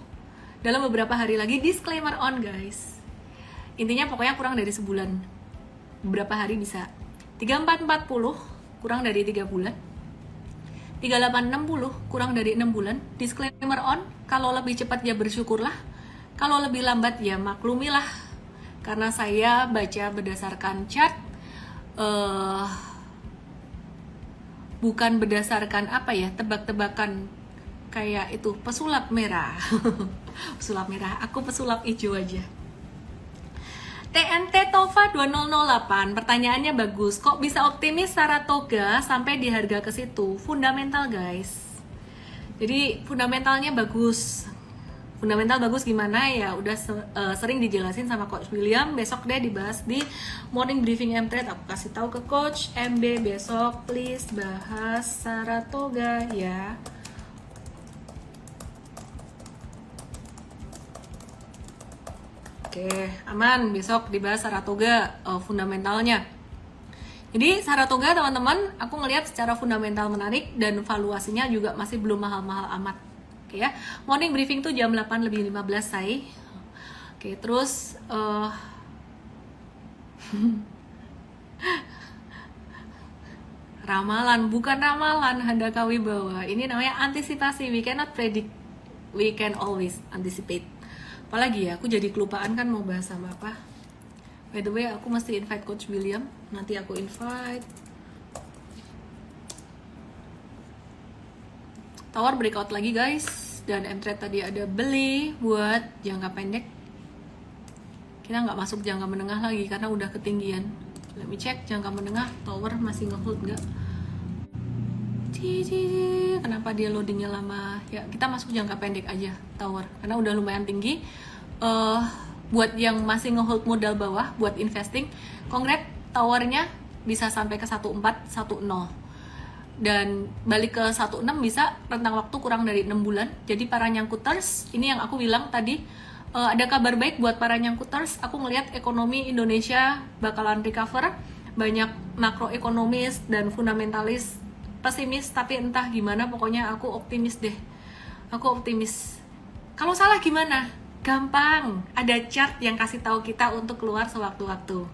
dalam beberapa hari lagi. Disclaimer on guys. Intinya pokoknya kurang dari sebulan. Beberapa hari bisa. 3440 kurang dari 3 bulan. 3860 kurang dari 6 bulan. Disclaimer on, kalau lebih cepat ya bersyukurlah, kalau lebih lambat ya maklumilah, karena saya baca berdasarkan chart, bukan berdasarkan apa ya, tebak-tebakan kayak itu pesulap merah. Pesulap merah, aku pesulap hijau aja. TNT Tova 2008, pertanyaannya bagus. Kok bisa optimis Saratoga sampai di harga ke situ? Fundamental guys. Jadi fundamentalnya bagus. Fundamental bagus gimana ya? Udah sering dijelasin sama Coach William. Besok deh dibahas di morning briefing Mtrade. Aku kasih tahu ke Coach MB besok, please bahas Saratoga ya. Oke, aman. Besok dibahas Saratoga fundamentalnya. Jadi Saratoga teman-teman, aku ngelihat secara fundamental menarik dan valuasinya juga masih belum mahal-mahal amat. Oke ya. Morning briefing tuh jam 8:15 say. Oke, terus ramalan, bukan ramalan Handaka Wibawa. Ini namanya antisipasi. We cannot predict. We can always anticipate. Apalagi ya, aku jadi kelupaan kan mau bahas sama apa. By the way, aku mesti invite Coach William. Nanti aku invite. Tower breakout lagi guys. Dan Mtrade tadi ada beli buat jangka pendek. Kita nggak masuk jangka menengah lagi karena udah ketinggian. Let me check jangka menengah. Tower masih ngehold nggak? Kenapa dia loadingnya lama? Ya, kita masuk jangka pendek aja Tower karena udah lumayan tinggi. Buat yang masih ngehold modal bawah buat investing, congrats, Towernya bisa sampai ke 1410 dan balik ke 16 bisa rentang waktu kurang dari 6 bulan. Jadi para nyangkuters, ini yang aku bilang tadi, ada kabar baik buat para nyangkuters. Aku ngelihat ekonomi Indonesia bakalan recover. Banyak makroekonomis dan fundamentalis pesimis, tapi entah gimana, pokoknya aku optimis deh. Aku optimis. Kalau salah gimana? Gampang. Ada chart yang kasih tahu kita untuk keluar sewaktu-waktu.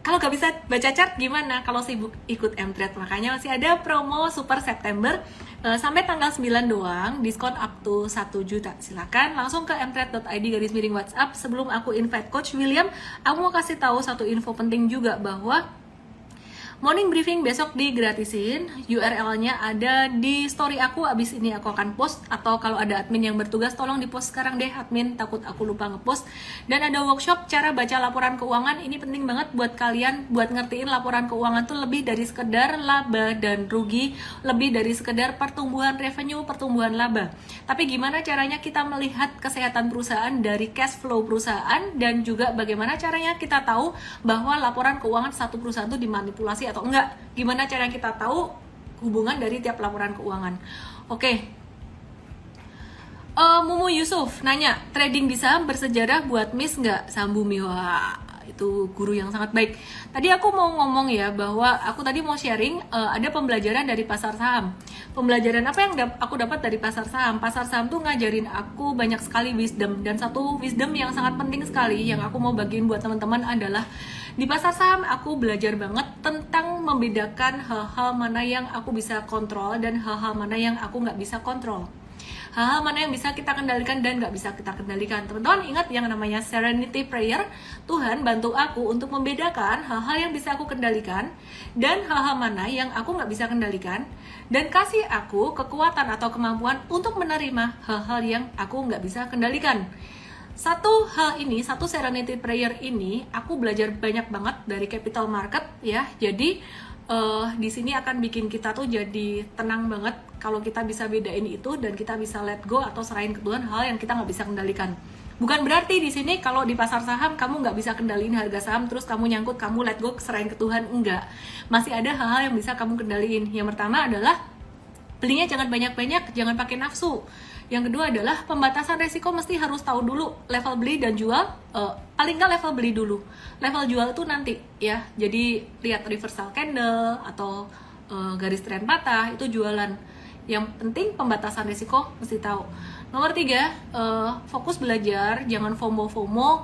Kalau gak bisa baca chart gimana? Kalau sibuk ikut Mtrade, makanya masih ada promo Super September sampai tanggal 9 doang, diskon up to 1 juta. Silakan langsung ke mtrade.id/WhatsApp. Sebelum aku invite Coach William, aku mau kasih tahu satu info penting juga bahwa morning briefing besok digratisin. URL-nya ada di story aku. Abis ini aku akan post. Atau kalau ada admin yang bertugas, tolong di-post sekarang deh admin. Takut aku lupa nge-post. Dan ada workshop cara baca laporan keuangan. Ini penting banget buat kalian. Buat ngertiin laporan keuangan tuh lebih dari sekedar laba dan rugi. Lebih dari sekedar pertumbuhan revenue, pertumbuhan laba. Tapi gimana caranya kita melihat kesehatan perusahaan dari cash flow perusahaan. Dan juga bagaimana caranya kita tahu bahwa laporan keuangan satu perusahaan itu dimanipulasi atau enggak, gimana cara kita tahu hubungan dari tiap laporan keuangan. Oke. Mumu Yusuf nanya, trading di saham bersejarah buat miss nggak? Saham Bumi. Wah, itu guru yang sangat baik. Tadi aku mau ngomong ya bahwa aku tadi mau sharing ada pembelajaran dari pasar saham. Pembelajaran apa yang aku dapat dari pasar saham? Pasar saham tuh ngajarin aku banyak sekali wisdom, dan satu wisdom yang sangat penting sekali yang aku mau bagiin buat teman-teman adalah di pasar saham aku belajar banget tentang membedakan hal-hal mana yang aku bisa kontrol dan hal-hal mana yang aku nggak bisa kontrol. Hal-hal mana yang bisa kita kendalikan dan nggak bisa kita kendalikan. Teman-teman ingat yang namanya Serenity Prayer. Tuhan bantu aku untuk membedakan hal-hal yang bisa aku kendalikan dan hal-hal mana yang aku nggak bisa kendalikan, dan kasih aku kekuatan atau kemampuan untuk menerima hal-hal yang aku nggak bisa kendalikan. Satu hal ini, satu Serenity Prayer ini, aku belajar banyak banget dari capital market ya. Jadi di sini akan bikin kita tuh jadi tenang banget kalau kita bisa bedain itu dan kita bisa let go atau serahin ke Tuhan hal yang kita nggak bisa kendalikan. Bukan berarti di sini kalau di pasar saham kamu nggak bisa kendaliin harga saham terus kamu nyangkut, kamu let go, serahin ke Tuhan, enggak. Masih ada hal-hal yang bisa kamu kendaliin. Yang pertama adalah belinya jangan banyak-banyak, jangan pakai nafsu. Yang kedua adalah pembatasan resiko, mesti harus tahu dulu level beli dan jual. Paling nggak level beli dulu, level jual itu nanti ya. Jadi lihat reversal candle atau garis tren patah itu jualan. Yang penting pembatasan resiko mesti tahu. Nomor 3, fokus belajar, jangan FOMO,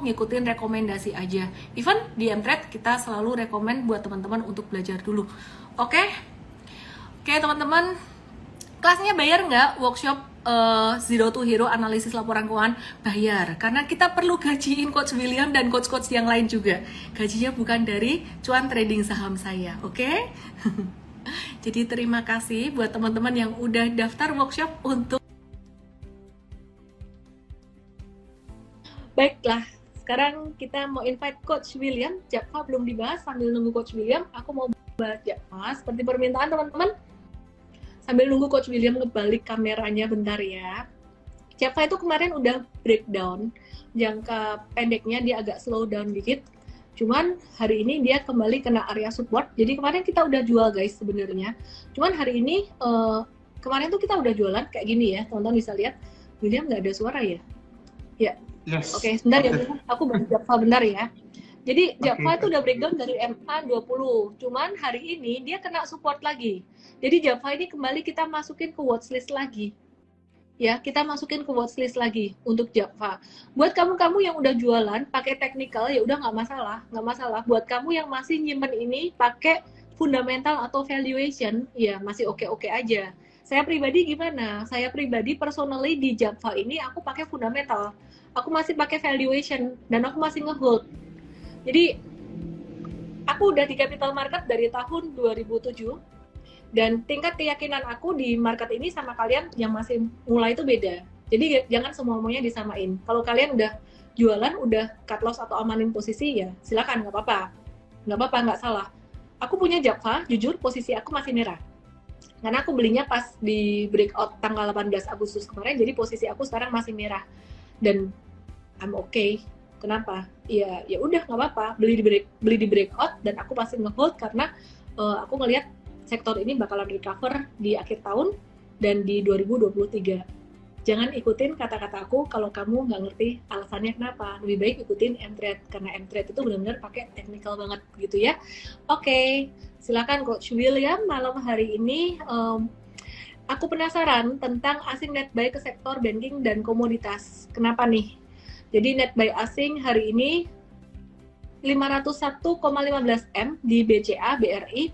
ngikutin rekomendasi aja. Even di Mtrade kita selalu rekomend buat teman-teman untuk belajar dulu. Oke, teman-teman, kelasnya bayar nggak? Workshop Zero to Hero analisis laporan keuangan bayar, karena kita perlu gajiin Coach William dan coach-coach yang lain juga. Gajinya bukan dari cuan trading saham saya, oke? Jadi terima kasih buat teman-teman yang udah daftar workshop untuk. Baiklah, sekarang kita mau invite Coach William. Java belum dibahas, sambil nunggu Coach William, aku mau bahas Java seperti permintaan teman-teman. Sambil nunggu Coach William ngebalik kameranya bentar ya. Java itu kemarin udah breakdown, jangka pendeknya dia agak slow down dikit. Cuman hari ini dia kembali kena area support. Jadi kemarin kita udah jual guys sebenarnya. Cuman hari ini kemarin tuh kita udah jualan kayak gini ya. Teman-teman bisa lihat. William nggak ada suara ya? Ya. Yes. Oke, sebentar ya. Aku bahas Java bentar ya. Jadi Java itu udah breakdown dari MA 20. Cuman hari ini dia kena support lagi. Jadi Java ini kembali kita masukin ke watchlist lagi. Ya, kita masukin ke watchlist lagi untuk Java. Buat kamu-kamu yang udah jualan pakai technical ya udah nggak masalah. Buat kamu yang masih nyimpen ini pakai fundamental atau valuation, ya masih oke-oke aja. Saya pribadi gimana? Saya pribadi personally di Java ini aku pakai fundamental. Aku masih pakai valuation dan aku masih ngehold. Jadi aku udah di capital market dari tahun 2007. Dan tingkat keyakinan aku di market ini sama kalian yang masih mulai itu beda. Jadi jangan semuanya disamain. Kalau kalian udah jualan, udah cut loss atau amanin posisi, ya silakan, nggak apa-apa, nggak salah. Aku punya Java, jujur posisi aku masih merah. Karena aku belinya pas di breakout tanggal 18 Agustus kemarin, jadi posisi aku sekarang masih merah. Dan I'm okay. Kenapa? Ya udah nggak apa-apa. Beli di breakout dan aku pasti ngehold karena aku ngelihat sektor ini bakalan recover di akhir tahun dan di 2023. Jangan ikutin kata-kata aku kalau kamu nggak ngerti alasannya kenapa. Lebih baik ikutin Mtrade, karena Mtrade itu benar-benar pakai technical banget gitu ya. Oke, silakan Coach William. Malam hari ini aku penasaran tentang asing net buy ke sektor banking dan komoditas. Kenapa nih? Jadi net buy asing hari ini 501,15 M di BCA, BRI,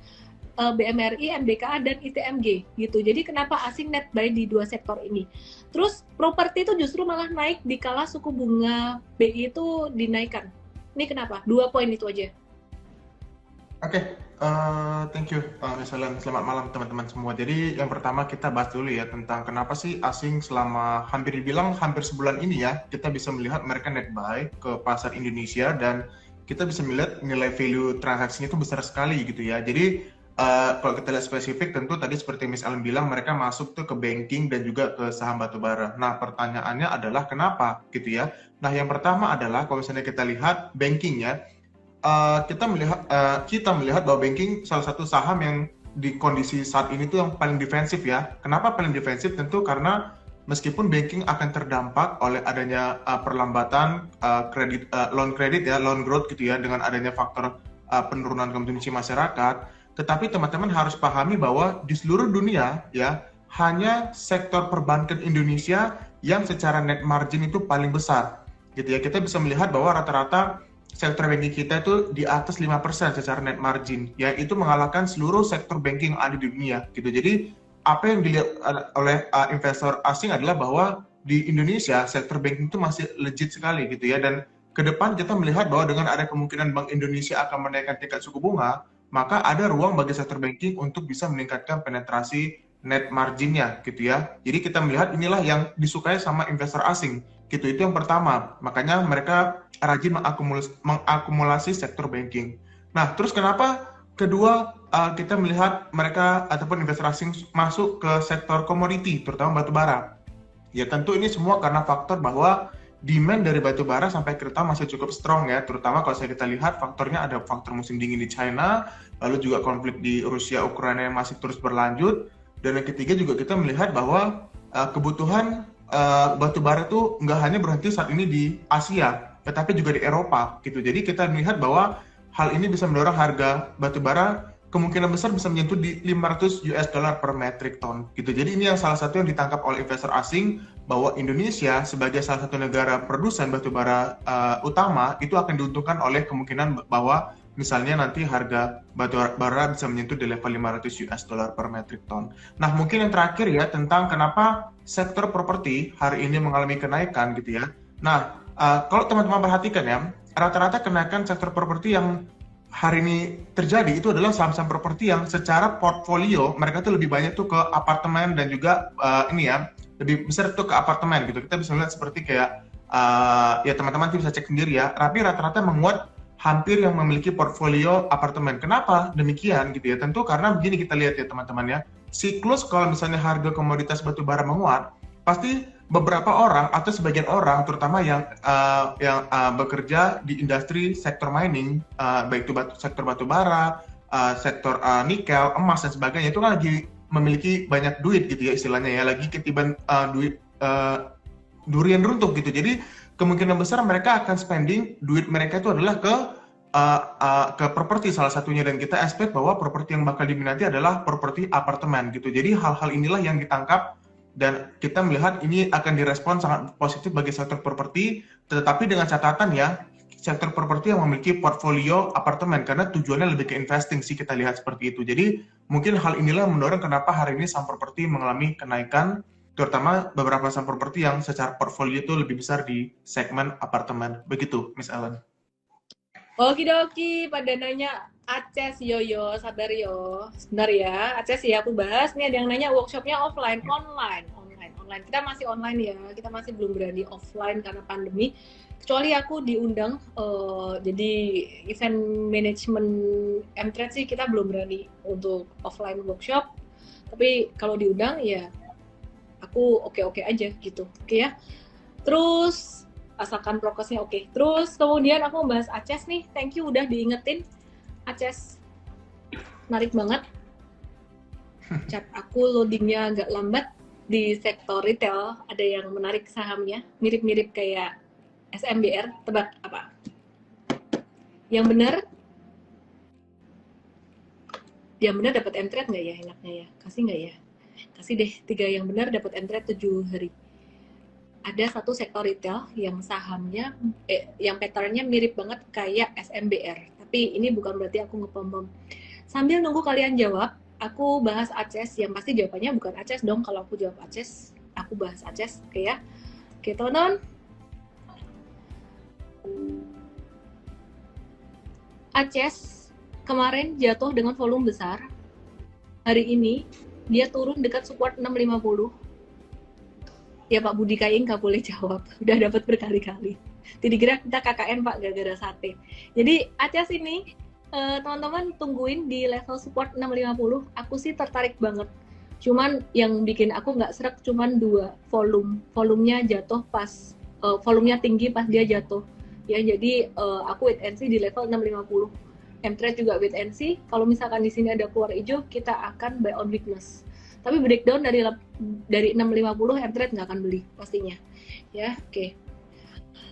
BMRI, MDKA, dan ITMG gitu. Jadi kenapa asing net buy di dua sektor ini? Terus properti itu justru malah naik dikala suku bunga BI itu dinaikkan. Ini kenapa? 2 poin itu aja. Oke, thank you Miss Helen. Selamat malam teman-teman semua. Jadi yang pertama kita bahas dulu ya tentang kenapa sih asing selama hampir sebulan ini ya kita bisa melihat mereka net buy ke pasar Indonesia dan kita bisa melihat nilai value transaksinya itu besar sekali gitu ya. Jadi kalau kita lihat spesifik tentu tadi seperti Miss Ellen bilang mereka masuk tuh ke banking dan juga ke saham batubara. Nah pertanyaannya adalah kenapa gitu ya. Nah yang pertama adalah kalau misalnya kita lihat banking ya, kita melihat bahwa banking salah satu saham yang di kondisi saat ini tuh yang paling defensif ya. Kenapa paling defensif? Tentu karena meskipun banking akan terdampak oleh adanya perlambatan loan kredit ya, loan growth gitu ya, dengan adanya faktor penurunan konsumsi masyarakat, tetapi teman-teman harus pahami bahwa di seluruh dunia ya, hanya sektor perbankan Indonesia yang secara net margin itu paling besar gitu ya. Kita bisa melihat bahwa rata-rata sektor banking kita itu di atas 5% secara net margin, ya itu mengalahkan seluruh sektor banking yang ada di dunia gitu. Jadi apa yang dilihat oleh investor asing adalah bahwa di Indonesia sektor banking itu masih legit sekali gitu ya, dan ke depan kita melihat bahwa dengan ada kemungkinan Bank Indonesia akan menaikkan tingkat suku bunga, maka ada ruang bagi sektor banking untuk bisa meningkatkan penetrasi net marginnya gitu ya. Jadi kita melihat inilah yang disukai sama investor asing gitu, itu yang pertama, makanya mereka rajin mengakumulasi sektor banking. Nah, terus kenapa kedua kita melihat mereka ataupun investor asing masuk ke sektor komoditi, terutama batu bara? Ya tentu ini semua karena faktor bahwa demand dari batu bara sampai kereta masih cukup strong ya, terutama kalau kita lihat faktornya ada faktor musim dingin di China, lalu juga konflik di Rusia Ukraina yang masih terus berlanjut, dan yang ketiga juga kita melihat bahwa kebutuhan batu bara itu nggak hanya berhenti saat ini di Asia, tetapi juga di Eropa gitu. Jadi kita melihat bahwa hal ini bisa mendorong harga batu bara kemungkinan besar bisa menyentuh di $500 per metric ton gitu. Jadi ini yang salah satu yang ditangkap oleh investor asing, bahwa Indonesia sebagai salah satu negara produsen batu bara utama itu akan diuntungkan oleh kemungkinan bahwa misalnya nanti harga batu bara bisa menyentuh di level $500 per metric ton. Nah, mungkin yang terakhir ya tentang kenapa sektor properti hari ini mengalami kenaikan gitu ya. Nah, kalau teman-teman perhatikan ya, rata-rata kenaikan sektor properti yang hari ini terjadi itu adalah saham-saham properti yang secara portfolio mereka tuh lebih banyak tuh ke apartemen dan juga lebih besar tuh ke apartemen gitu. Kita bisa lihat seperti kayak ya teman-teman bisa cek sendiri ya, tapi rata-rata menguat hampir yang memiliki portfolio apartemen. Kenapa demikian gitu ya? Tentu karena begini, kita lihat ya teman-teman ya, siklus kalau misalnya harga komoditas batu bara menguat, pasti beberapa orang atau sebagian orang terutama yang bekerja di industri sektor mining, baik itu sektor batu bara, sektor nikel, emas dan sebagainya, itu kan lagi memiliki banyak duit gitu ya istilahnya ya, lagi ketiban duit durian runtuh gitu. Jadi kemungkinan besar mereka akan spending duit mereka itu adalah ke properti salah satunya, dan kita expect bahwa properti yang bakal diminati adalah properti apartemen gitu. Jadi hal-hal inilah yang ditangkap dan kita melihat ini akan direspon sangat positif bagi sektor properti, tetapi dengan catatan ya, sektor properti yang memiliki portfolio apartemen, karena tujuannya lebih ke investing sih kita lihat seperti itu. Jadi mungkin hal inilah yang mendorong kenapa hari ini saham properti mengalami kenaikan, terutama beberapa saham properti yang secara portfolio itu lebih besar di segmen apartemen. Begitu, Miss Ellen. Okidoki, pada nanya Aces, Yoyo, sabar yo. Sebentar ya, Aces ya aku bahas. Nih ada yang nanya workshopnya offline, online. Kita masih online ya, kita masih belum berani offline karena pandemi. Kecuali aku diundang, jadi event management M-Trade sih kita belum berani untuk offline workshop. Tapi kalau diundang ya aku oke-oke aja gitu, oke ya. Terus asalkan prokesnya oke. Terus kemudian aku membahas Aces nih, thank you udah diingetin. Aces menarik banget. Chat aku loadingnya agak lambat di sektor retail, ada yang menarik sahamnya, mirip-mirip kayak SMBR, tebak apa? Yang benar dapat M-Trade nggak ya enaknya ya? Kasih nggak ya? Kasih deh 3 yang benar dapat M-Trade 7 hari. Ada satu sektor retail yang sahamnya, yang patternnya mirip banget kayak SMBR. Tapi ini bukan berarti aku ngepom-pom. Sambil nunggu kalian jawab, aku bahas Aces. Yang pasti jawabannya bukan Aces dong. Kalau aku jawab Aces, aku bahas Aces. Oke ya. Oke teman-teman. Aces kemarin jatuh dengan volume besar. Hari ini dia turun dekat support 650. Ya Pak Budi Kaing nggak boleh jawab, udah dapat berkali-kali. Jadi kira kita KKN Pak gara-gara sate. Jadi Aces ini teman-teman tungguin di level support 650. Aku sih tertarik banget. Cuman yang bikin aku nggak serak cuman 2, volumenya jatuh pas volumenya tinggi pas dia jatuh. Ya jadi aku wait and see di level 650. M-Trade juga wait and see. Kalau misalkan di sini ada keluar hijau, kita akan buy on weakness. Tapi breakdown dari 650 Mtrade nggak akan beli pastinya. Ya, oke.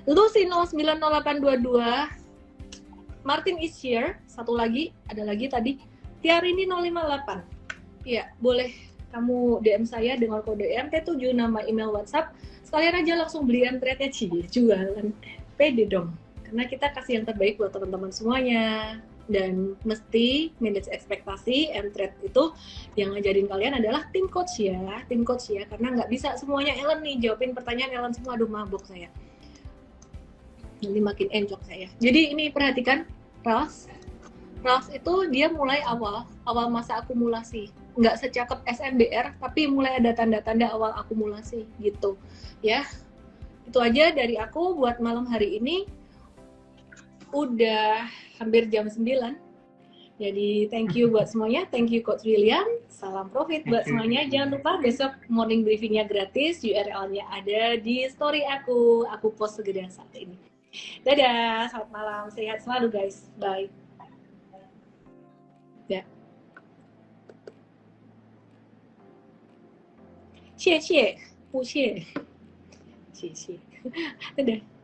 Lucy 090822, Martin is here, satu lagi, ada lagi tadi, Tiarini 058. Ya, boleh kamu DM saya dengan kode MT7, nama email WhatsApp, sekalian aja langsung beli Mtrade-nya, jualan. Pede dong, karena kita kasih yang terbaik buat teman-teman semuanya. Dan mesti manage ekspektasi. Mtrade itu yang ngajarin kalian adalah tim coach ya, karena nggak bisa semuanya Ellen nih, jawabin pertanyaan Ellen semua, aduh mabuk saya. Nanti makin enjok saya. Jadi ini perhatikan, Rals itu dia mulai awal masa akumulasi, nggak secakep SMBR, tapi mulai ada tanda-tanda awal akumulasi gitu ya. Itu aja dari aku buat malam hari ini. Udah hampir jam 9. Jadi thank you buat semuanya, thank you Coach William, salam profit buat semuanya. Jangan lupa besok morning briefingnya gratis, URL-nya ada di story aku post segera saat ini. Dadah, selamat malam, sehat selalu guys, bye. Ya. 谢谢，不谢，谢谢，dadah.